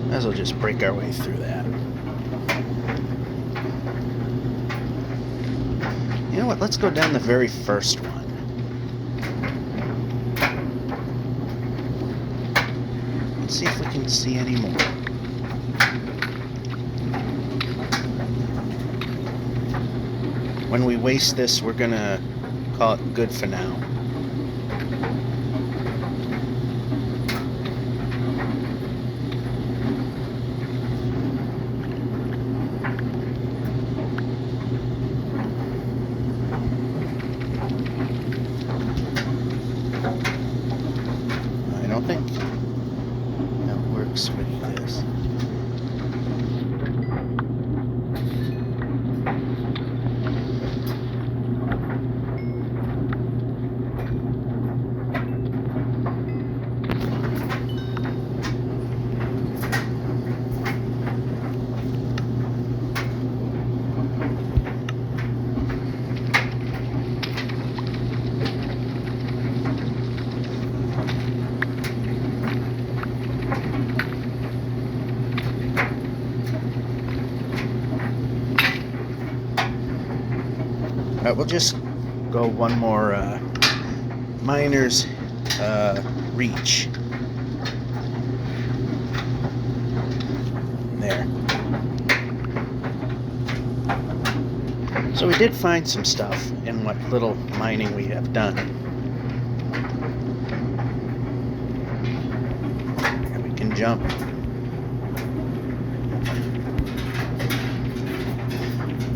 Might as well just break our way through that. You know what? Let's go down the very first one. Let's see if we can see any more. When we waste this, we're gonna call it good for now. don't think that works with this. Alright, we'll just go one more miner's reach. There. So we did find some stuff in what little mining we have done. And we can jump.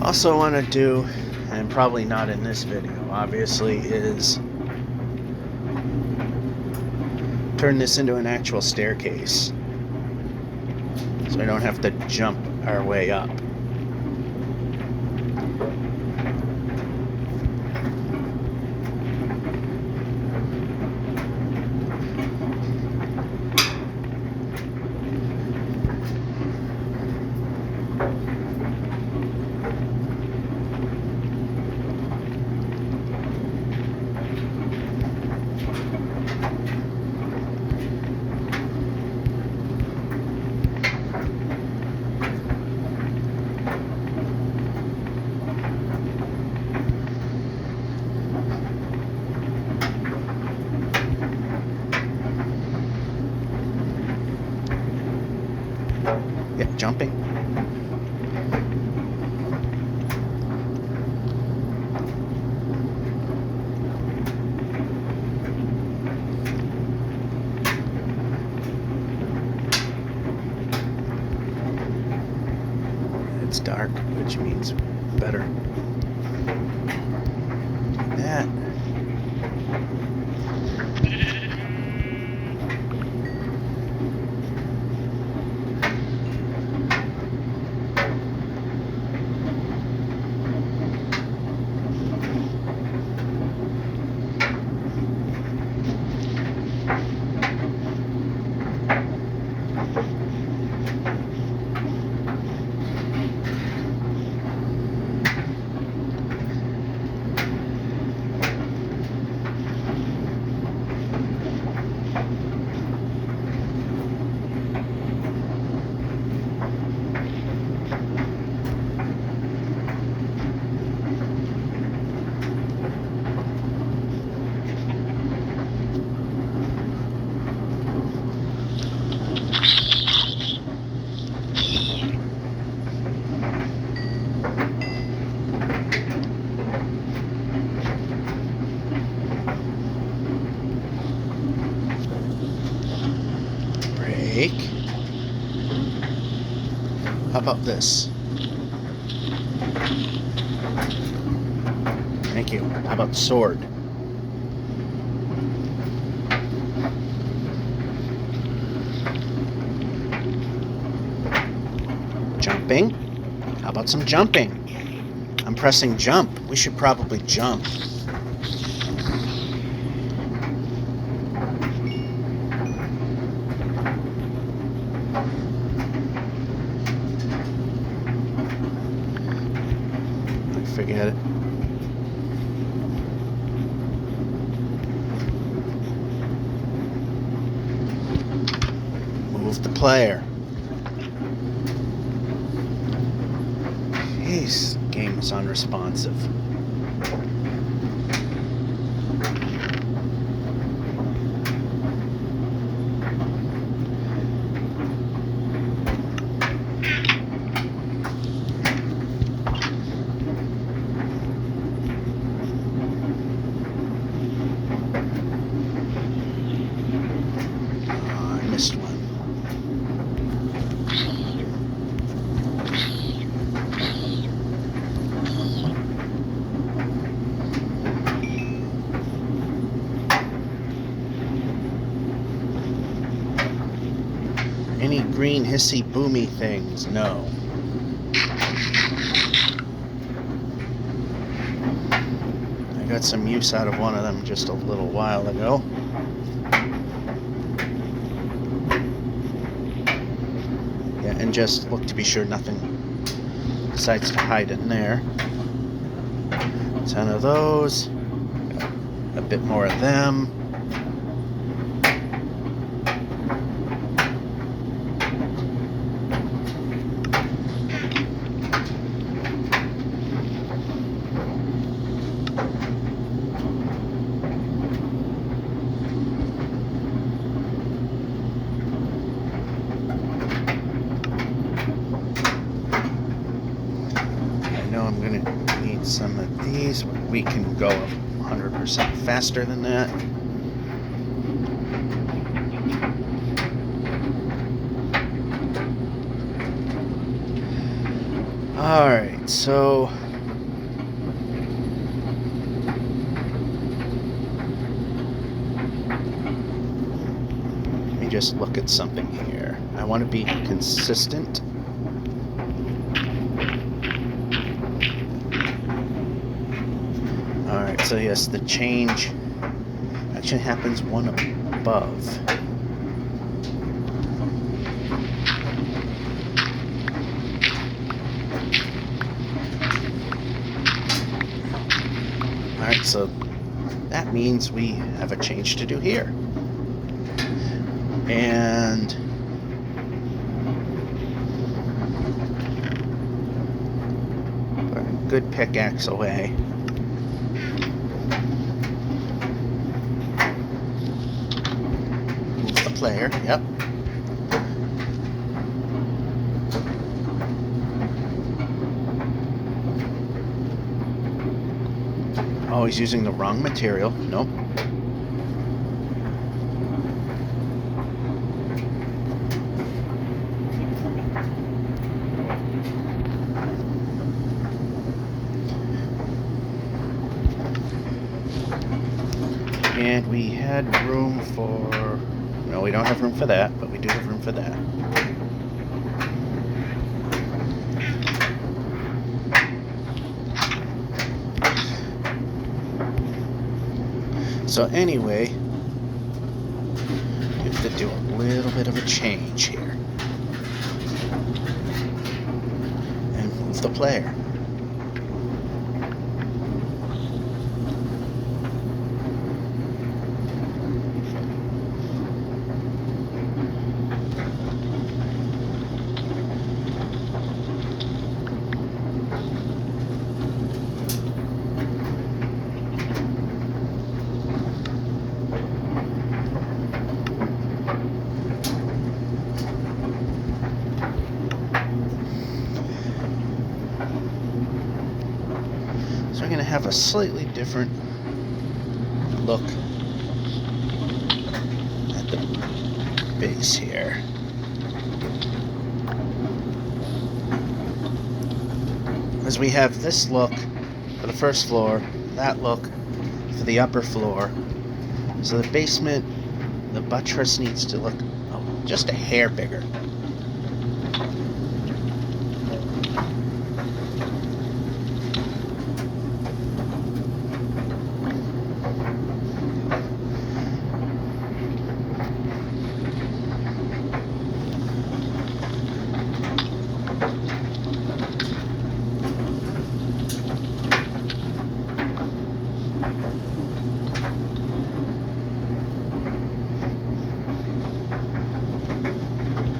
Also want to do, and probably not in this video, obviously, is turn this into an actual staircase so we don't have to jump our way up. Yeah, jumping. It's dark, which means better. That. How about this? Thank you. How about sword? Jumping? How about some jumping? I'm pressing jump. We should probably jump. Forget it. Move the player. Jeez, game is unresponsive. Missed one. Any green hissy boomy things? No. I got some use out of one of them just a little while ago. Yeah, and just look to be sure nothing decides to hide in there. 10 of those. A bit more of them. I'm going to need some of these. We can go 100% faster than that. Alright, so let me just look at something here. I want to be consistent. Alright, so yes, the change actually happens one above. Alright, so that means we have a change to do here. And put a good pickaxe away. Player, yep. Oh, he's using the wrong material. Nope. And we had room for... No, we don't have room for that, but we do have room for that. So anyway, we have to do a little bit of a change here. And move the player. So I'm going to have a slightly different look at the base here. As we have this look for the first floor, that look for the upper floor. So the basement, the buttress needs to look just a hair bigger.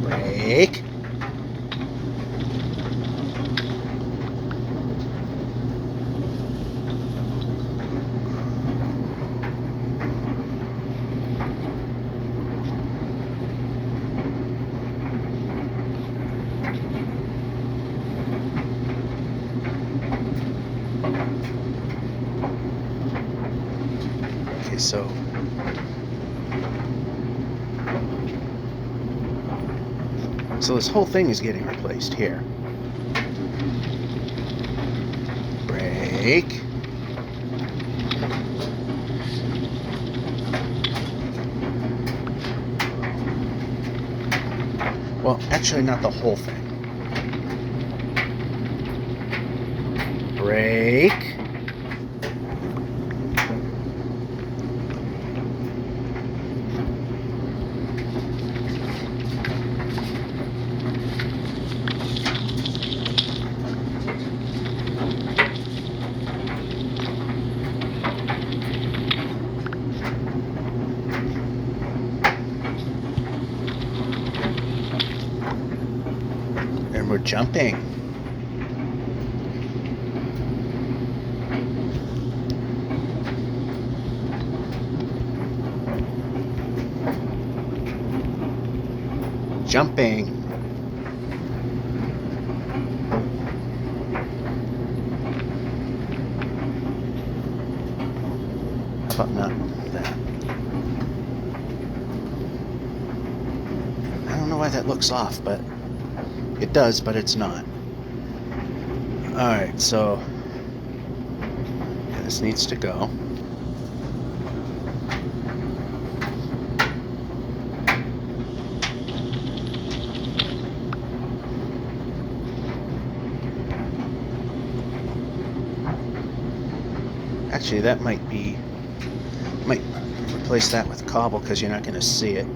Break. Okay, so this whole thing is getting replaced here. Break. Well, actually not the whole thing. Brake. And we're jumping. Jumping. How about not that? I don't know why that looks off, but it does, but it's not. Alright, so this needs to go. Actually, that might replace that with cobble because you're not going to see it.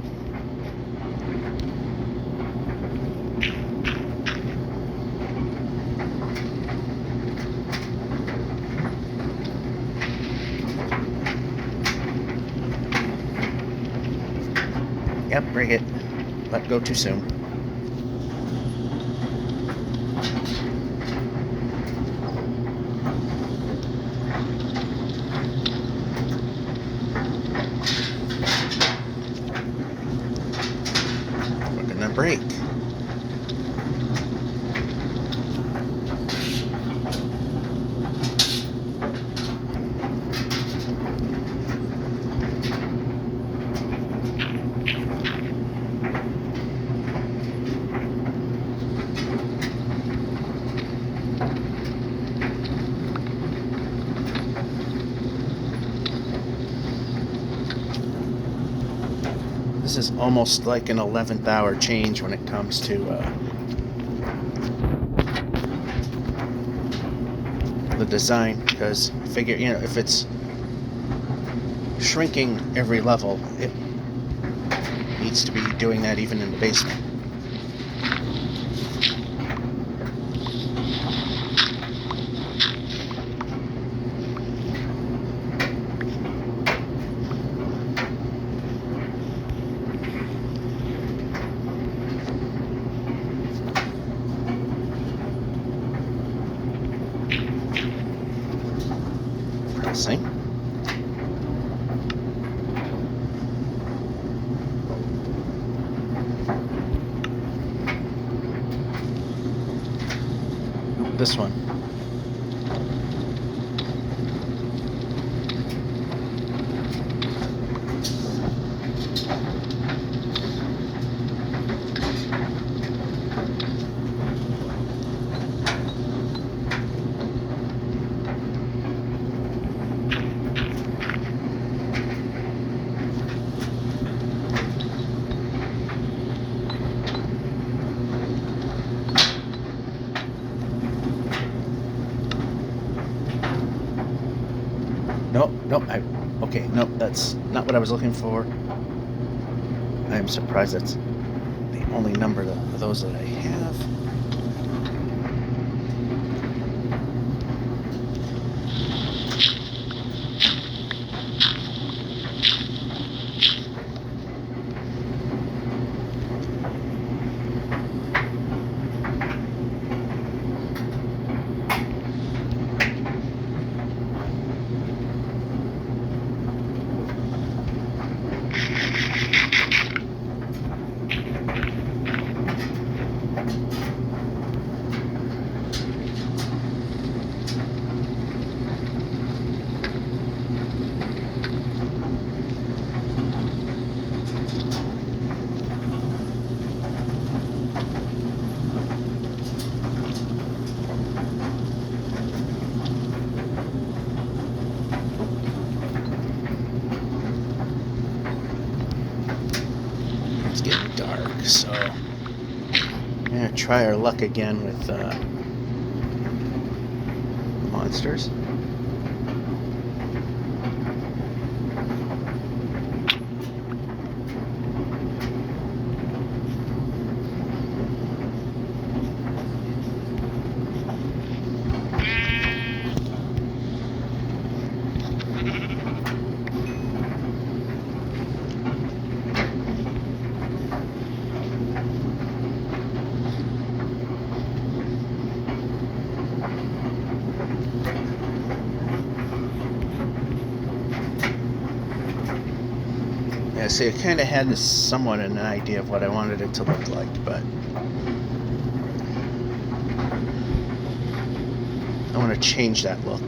Yep, bring it. Let go too soon. We're gonna brake. This is almost like an 11th hour change when it comes to the design, because figure, you know, if it's shrinking every level, it needs to be doing that even in the basement. Pressing. This one. Nope, okay, nope, that's not what I was looking for. I'm surprised that's the only number of those that I have. It's getting dark, so gonna try our luck again with monsters. Yeah, see, I kind of had this somewhat an idea of what I wanted it to look like, but I want to change that look.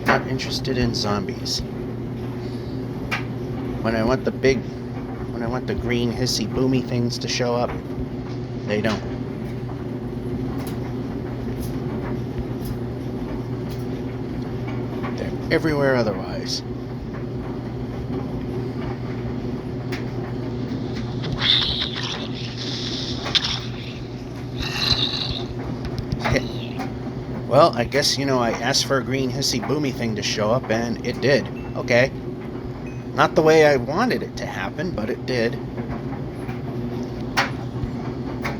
Not interested in zombies. When I want the green hissy boomy things to show up, they don't. They're everywhere otherwise. Well, I guess, I asked for a green hissy boomy thing to show up, and it did. Okay. Not the way I wanted it to happen, but it did.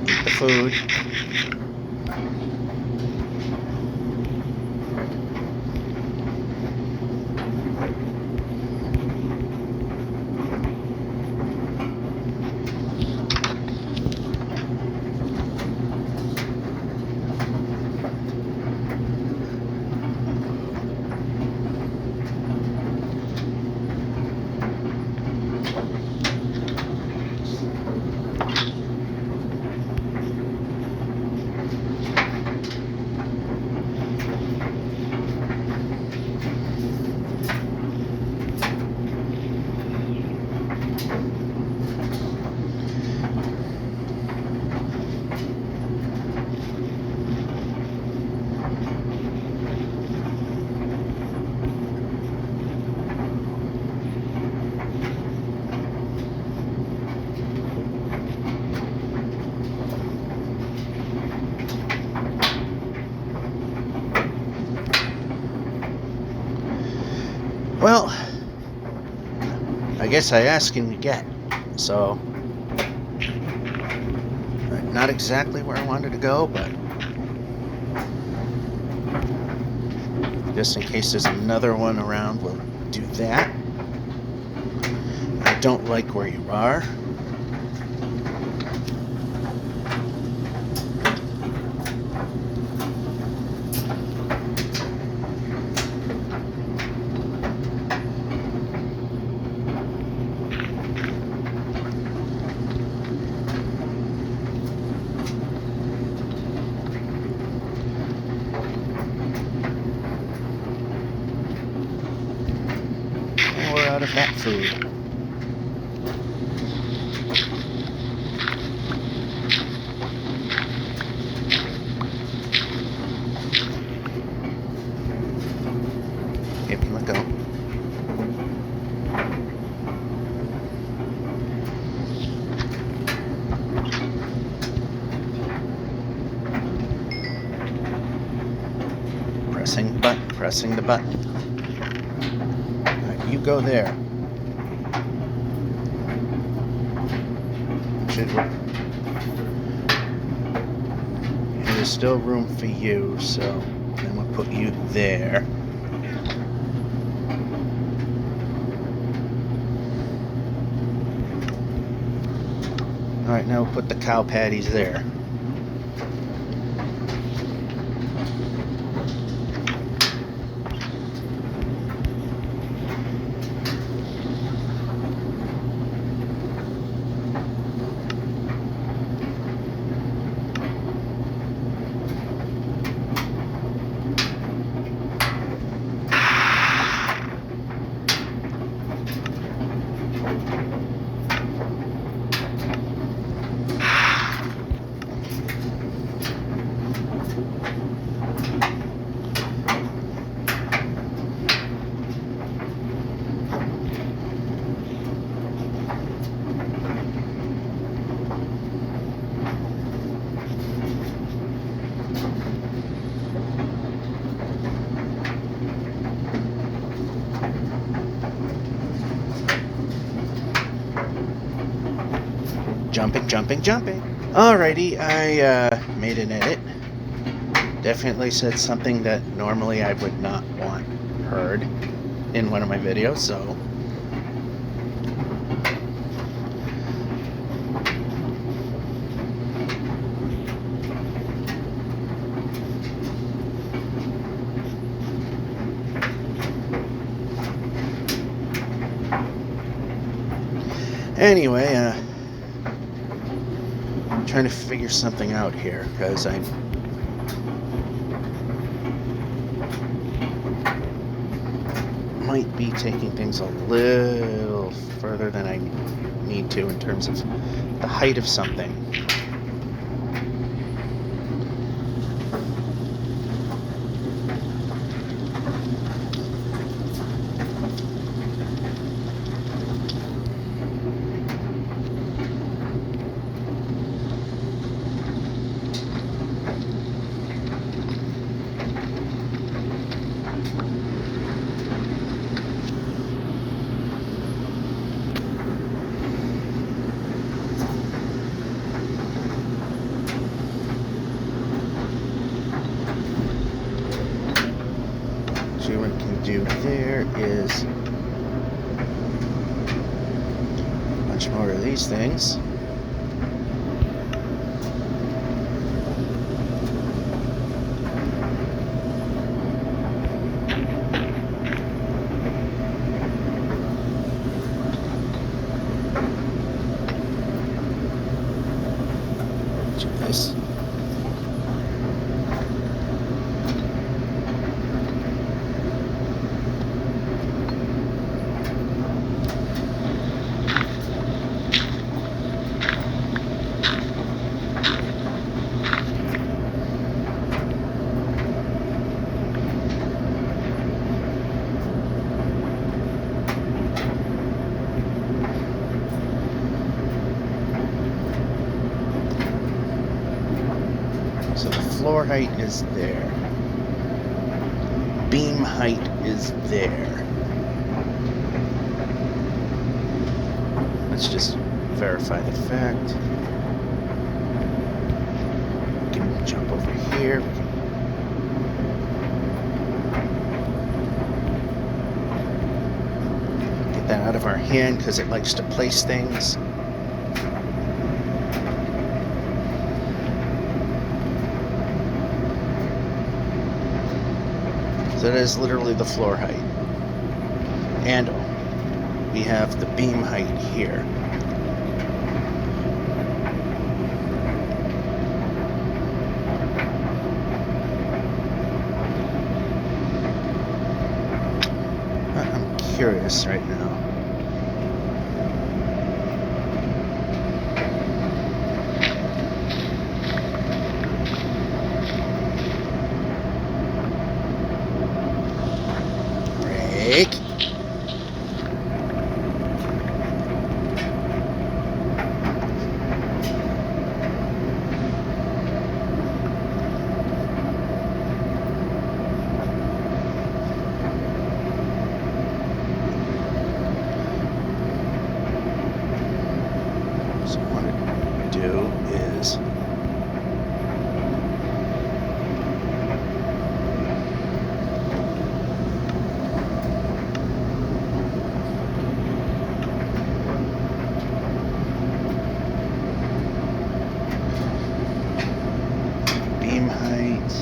Eat the food. Well, I guess I ask and you get. So, not exactly where I wanted to go, but just in case there's another one around, we'll do that. I don't like where you are. Out of that food. Okay, let go. Pressing the button. Right, you go there. Should work. And there's still room for you, so then we'll put you there. Alright, now we'll put the cow patties there. Jumping. Alrighty, I made an edit. Definitely said something that normally I would not want heard in one of my videos, so anyway, I'm trying to figure something out here, because I might be taking things a little further than I need to in terms of the height of something. See what we can do there is a bunch more of these things. This. So the floor height is there. Beam height is there. Let's just verify the fact. We can jump over here. Get that out of our hand because it likes to place things. So that is literally the floor height. And we have the beam height here. I'm curious right now. So what I do is beam height.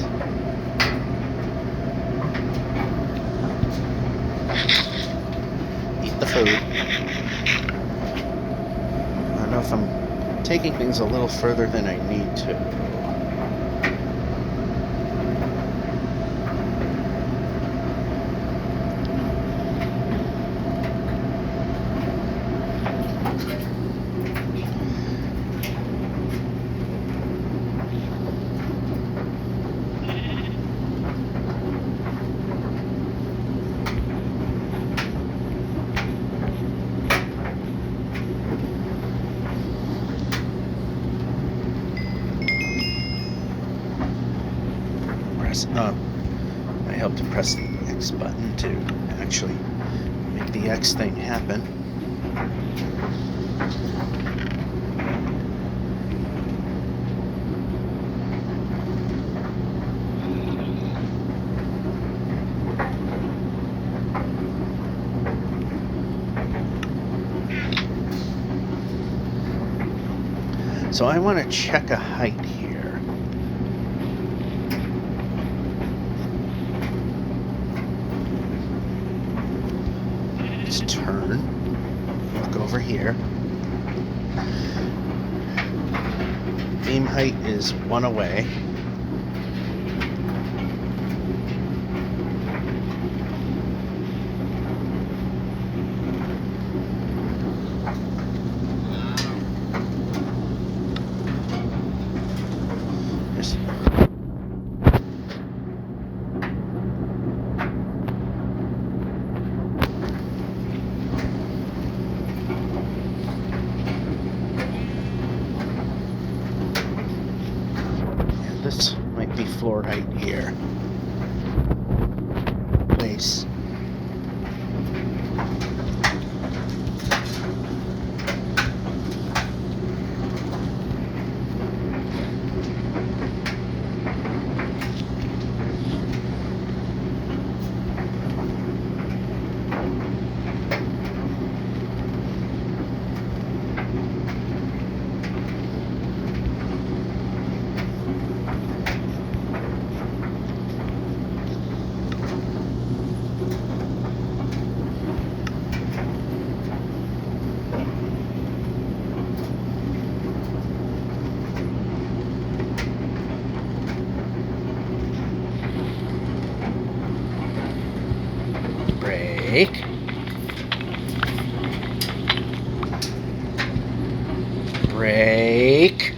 Eat the food. I don't know if I'm taking things a little further than I need to. I helped to press the X button to actually make the X thing happen. So I want to check a height here. Let's turn. Look over here. Beam height is 1 away. This might be floor height here. Place. Brake. Brake.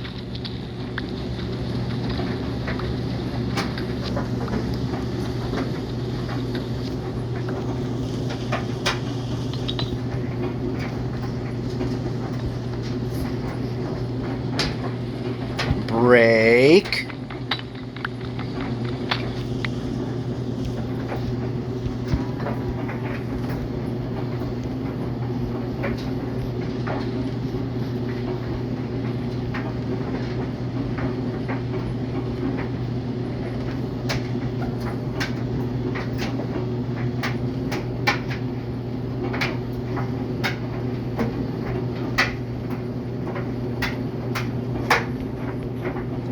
Brake.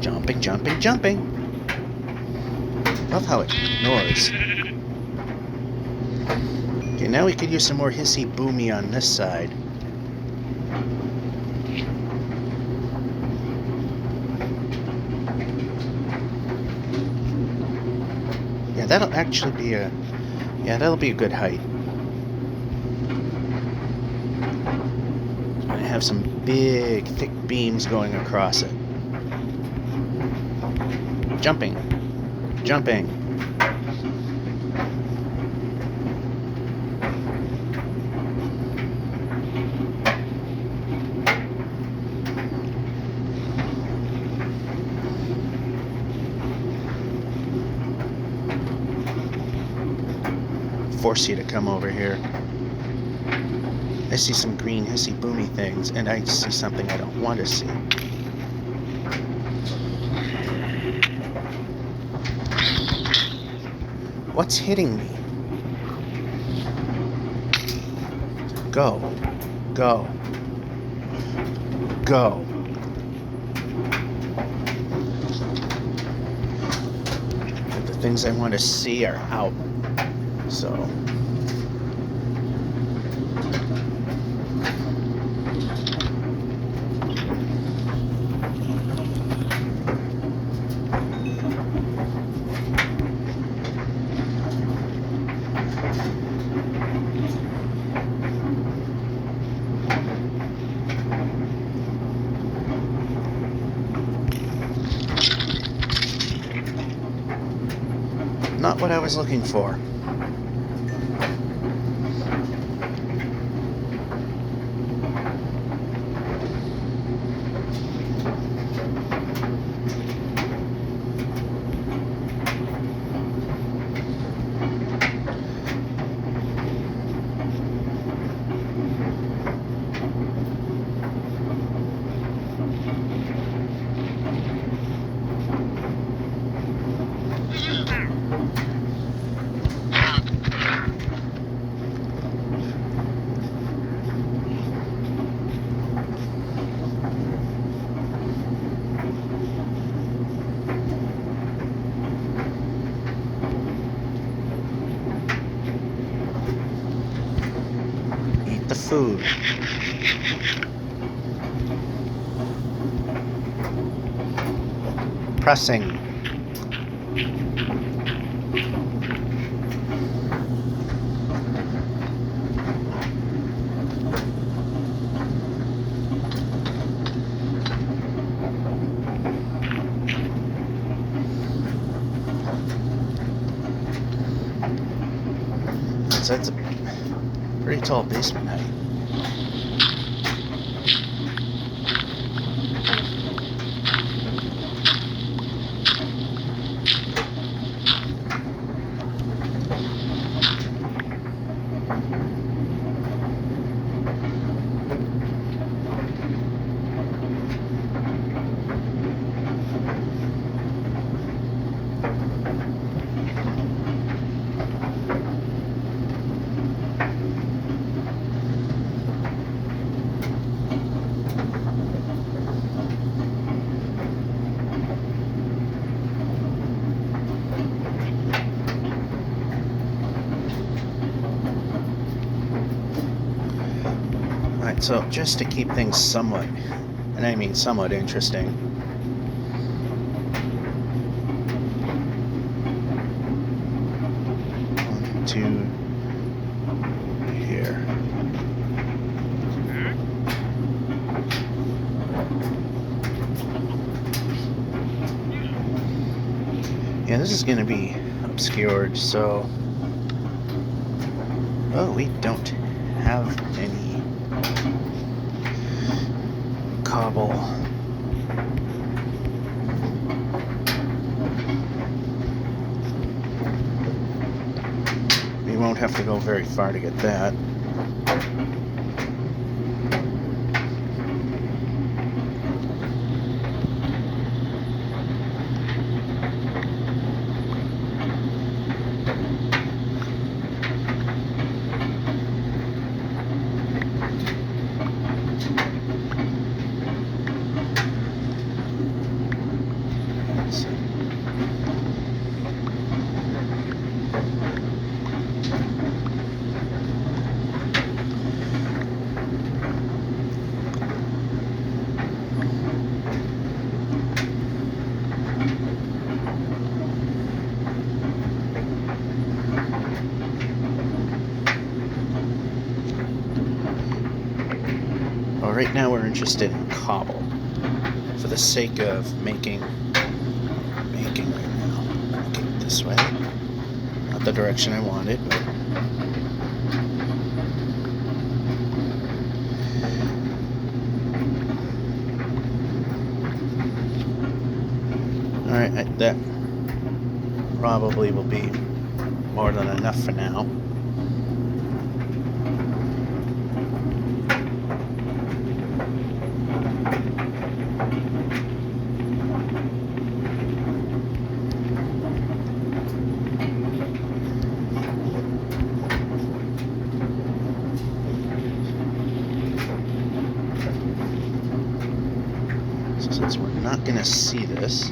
Jumping, jumping, jumping. Love how it ignores. Okay, now we could use some more hissy boomy on this side. Yeah, that'll actually be a... Yeah, that'll be a good height. I have some big, thick beams going across it. Jumping. Jumping. Force you to come over here. I see some green hissy boomy things, and I see something I don't want to see. What's hitting me? Go. Go. Go. And the things I want to see are out. So... not what I was looking for. food. Pressing. So that's a pretty tall basement height. Alright, so just to keep things somewhat, and I mean somewhat interesting, one, two, here. Yeah, this is going to be obscured, so... Oh, we don't have any cobble. We won't have to go very far to get that. Well, right now we're interested in cobble for the sake of making right now. Okay, this way. Not the direction I wanted, but alright, that probably will be more than enough for now. So since we're not going to see this,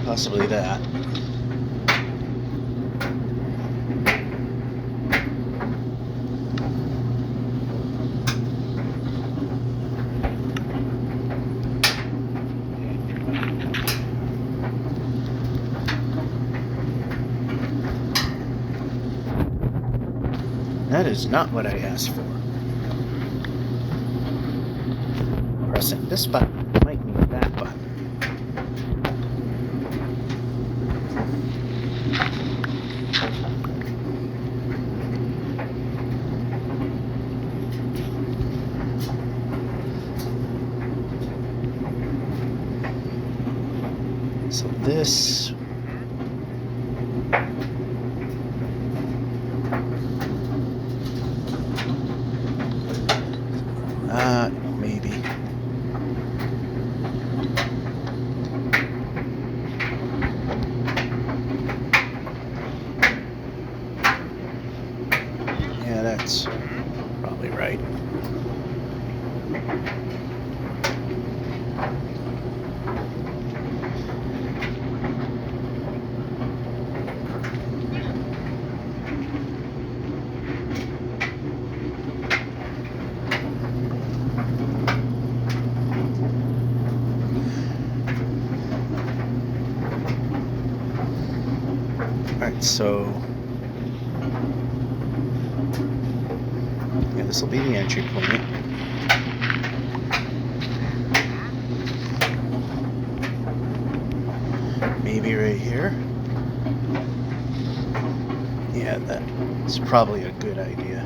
possibly that. That is not what I asked for. Pressing this button might mean that button. So this... maybe. Yeah, that's probably right. Alright, so yeah, this will be the entry point. Maybe right here. Yeah, that's probably a good idea.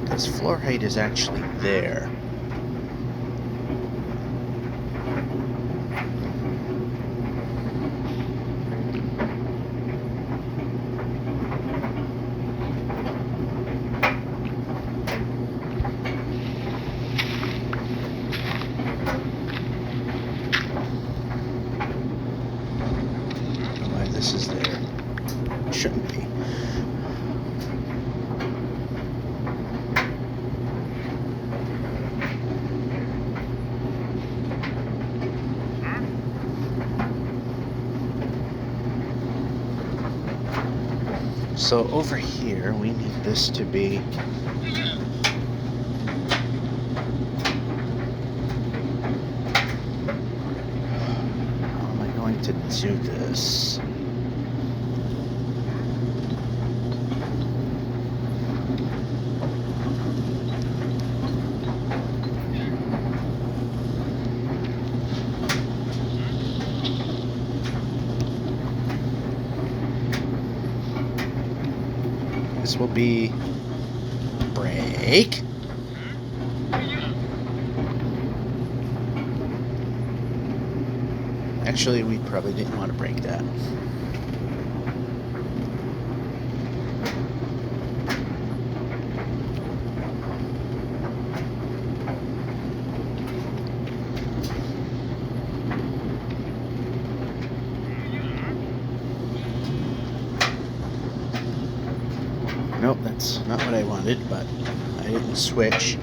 Because floor height is actually there. Why this is there. Shouldn't be. So over here, we need this to be how am I going to do this? This will be break. Actually, we probably didn't want to break that. Nope, that's not what I wanted, but I didn't switch.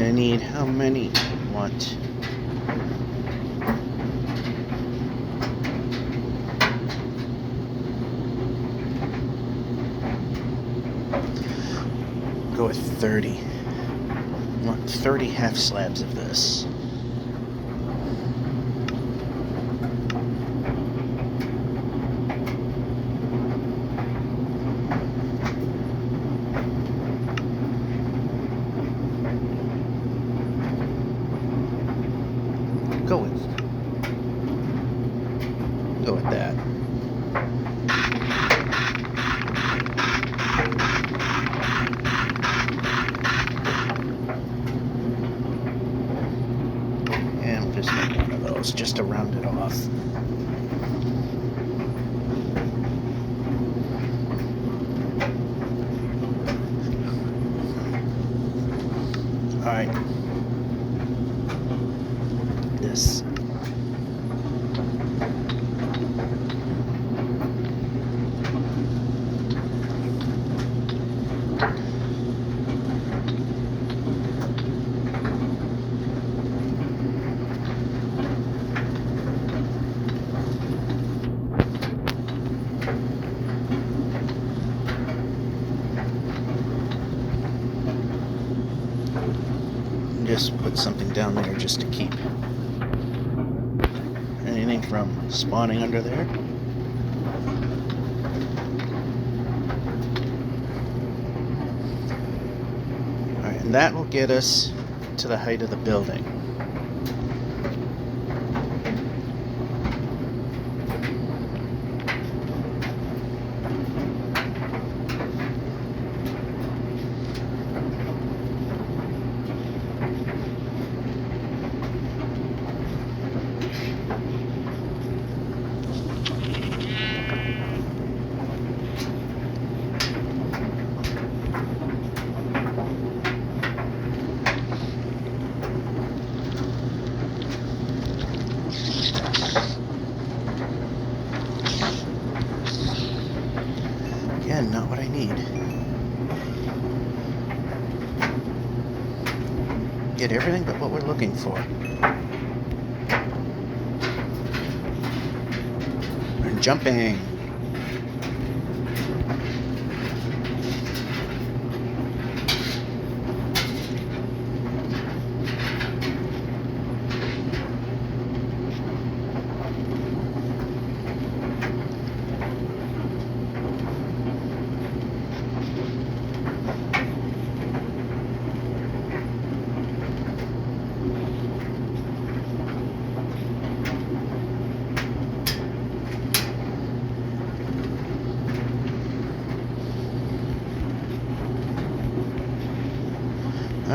I need how many I want? Go with 30. I want 30 half slabs of this. Go with that. And we'll just make one of those just to round it off. All right. This. Just put something down there just to keep anything from spawning under there. And that will get us to the height of the building. Again, not what I need. Get everything but what we're looking for. We're jumping.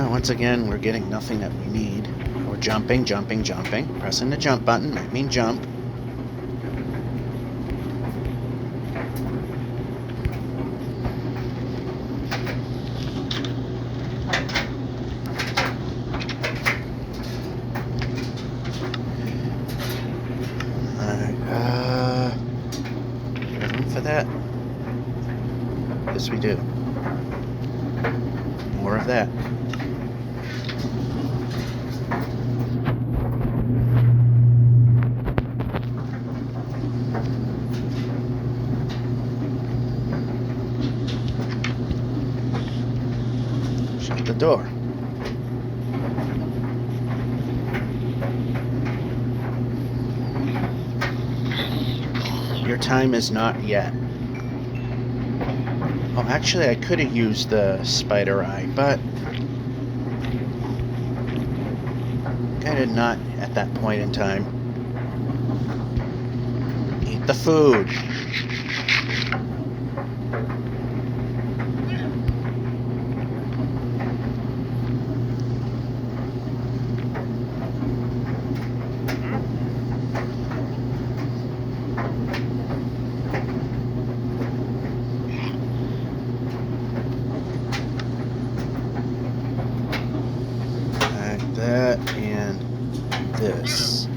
Once again, we're getting nothing that we need. We're jumping, jumping, jumping. Pressing the jump button, I mean jump. Alright, do we have room for that? Yes, we do. More of that. Shut the door. Your time is not yet. Oh, actually, I could have used the spider eye, but kind of not at that point in time. Eat the food. That and this.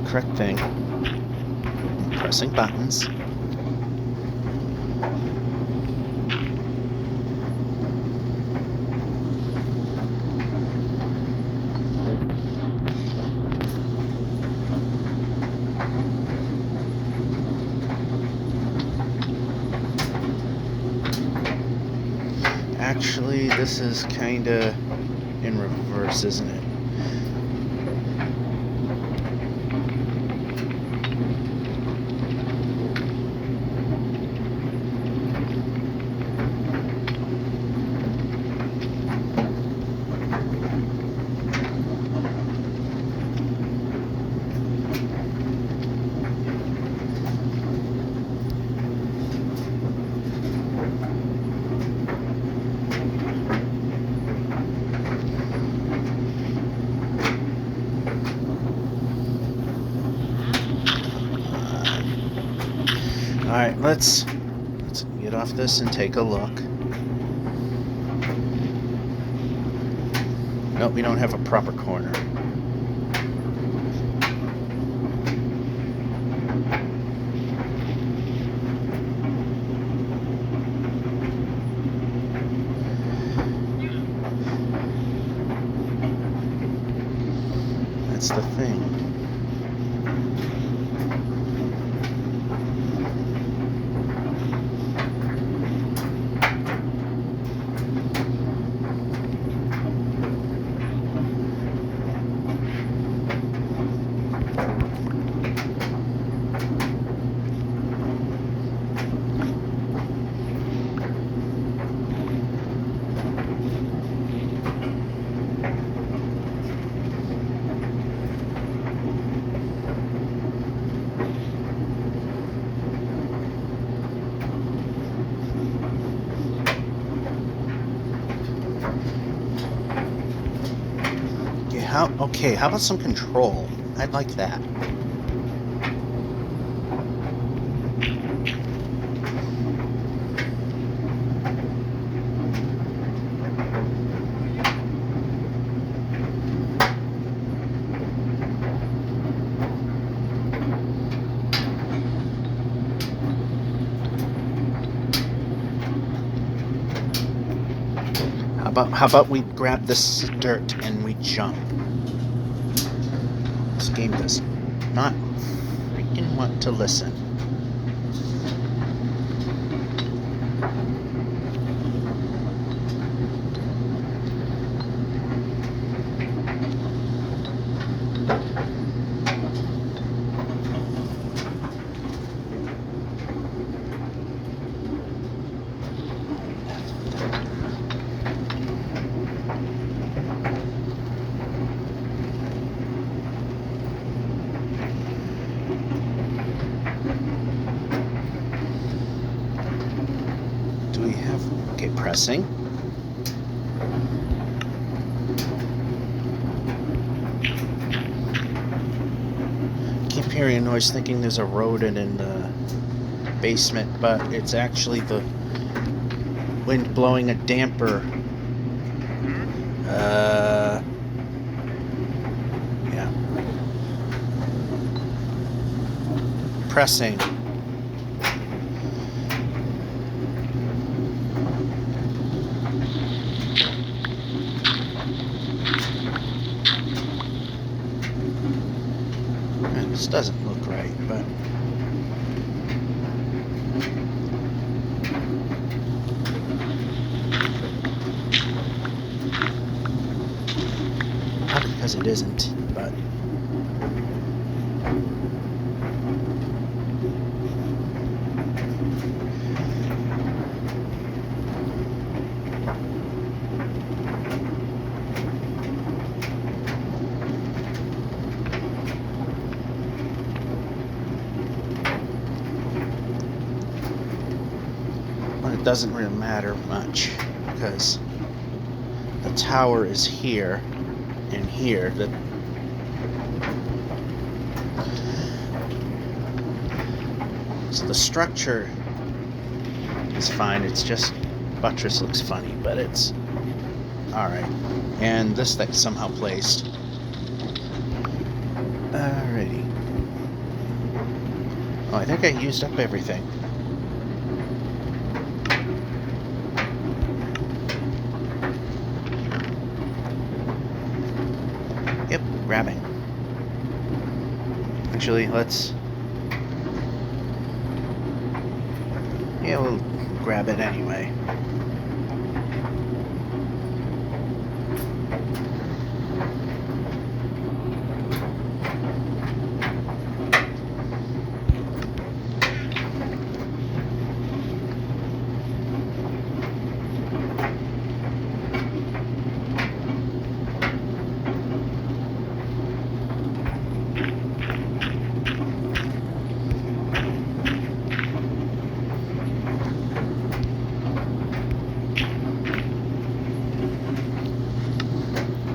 Correct thing. Pressing buttons. Actually, this is kinda in reverse, isn't it? Alright, let's get off this and take a look. Nope, we don't have a proper corner. That's the thing. Okay, how about some control? I'd like that. How about we grab this dirt and we jump? This game does not freaking want to listen. Okay, pressing. Keep hearing a noise thinking there's a rodent in the basement, but it's actually the wind blowing a damper. Yeah. Pressing. This doesn't look right, but probably because it isn't, but it doesn't really matter much because the tower is here and here. So the structure is fine. It's just buttress looks funny, but it's alright. And this thing's somehow placed. Alrighty. Oh, I think I used up everything. Yep, grabbing. Actually, we'll grab it anyway.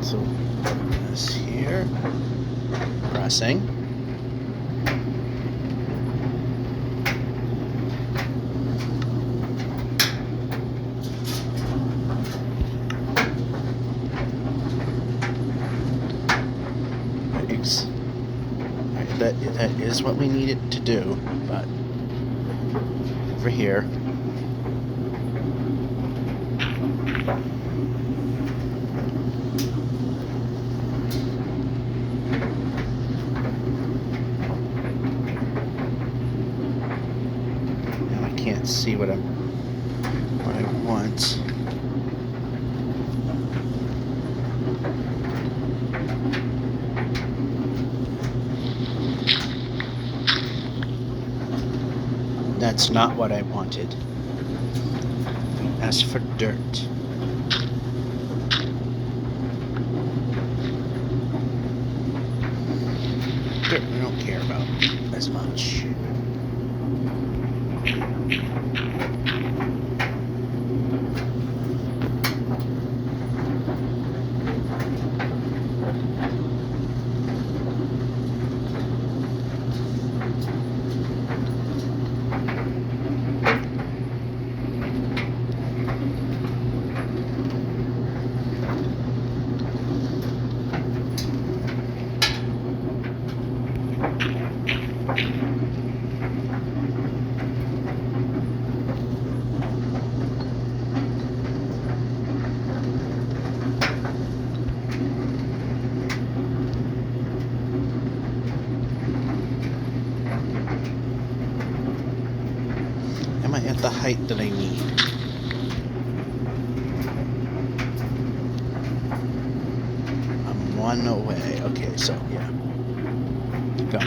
So this here, pressing. That is what we needed to do, but over here. Let's see what I want. That's not what I wanted. As for dirt. Dirt we don't care about as much. Am I at the height that I need? I'm one away. Okay, so yeah. Go.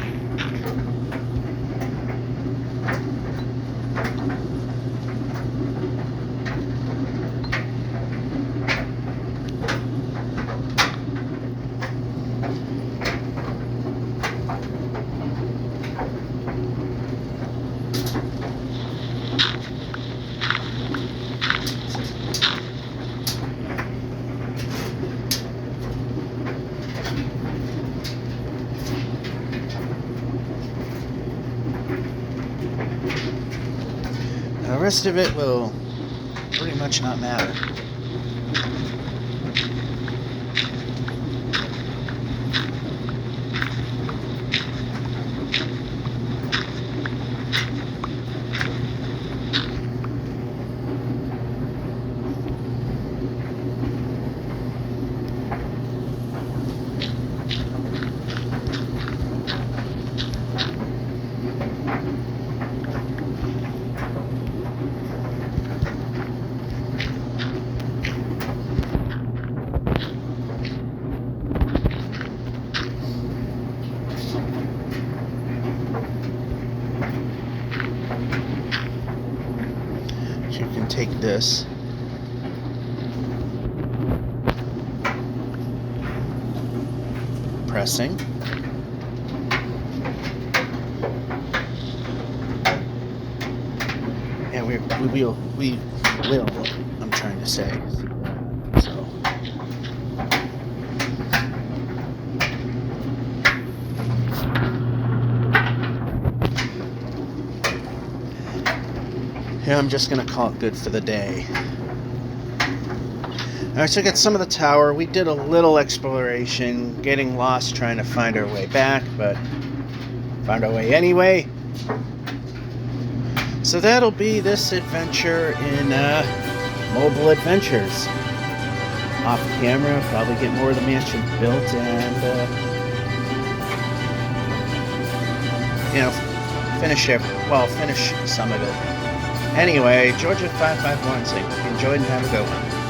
The rest of it will pretty much not matter. You can take this, pressing, and we will, I'm trying to say, so. Yeah, I'm just gonna call it good for the day. Alright, so I got some of the tower. We did a little exploration, getting lost trying to find our way back, but found our way anyway. So that'll be this adventure in Mobile Adventures. Off camera, probably get more of the mansion built and, finish some of it. Anyway, Georgia 551 saying, enjoy and have a good one.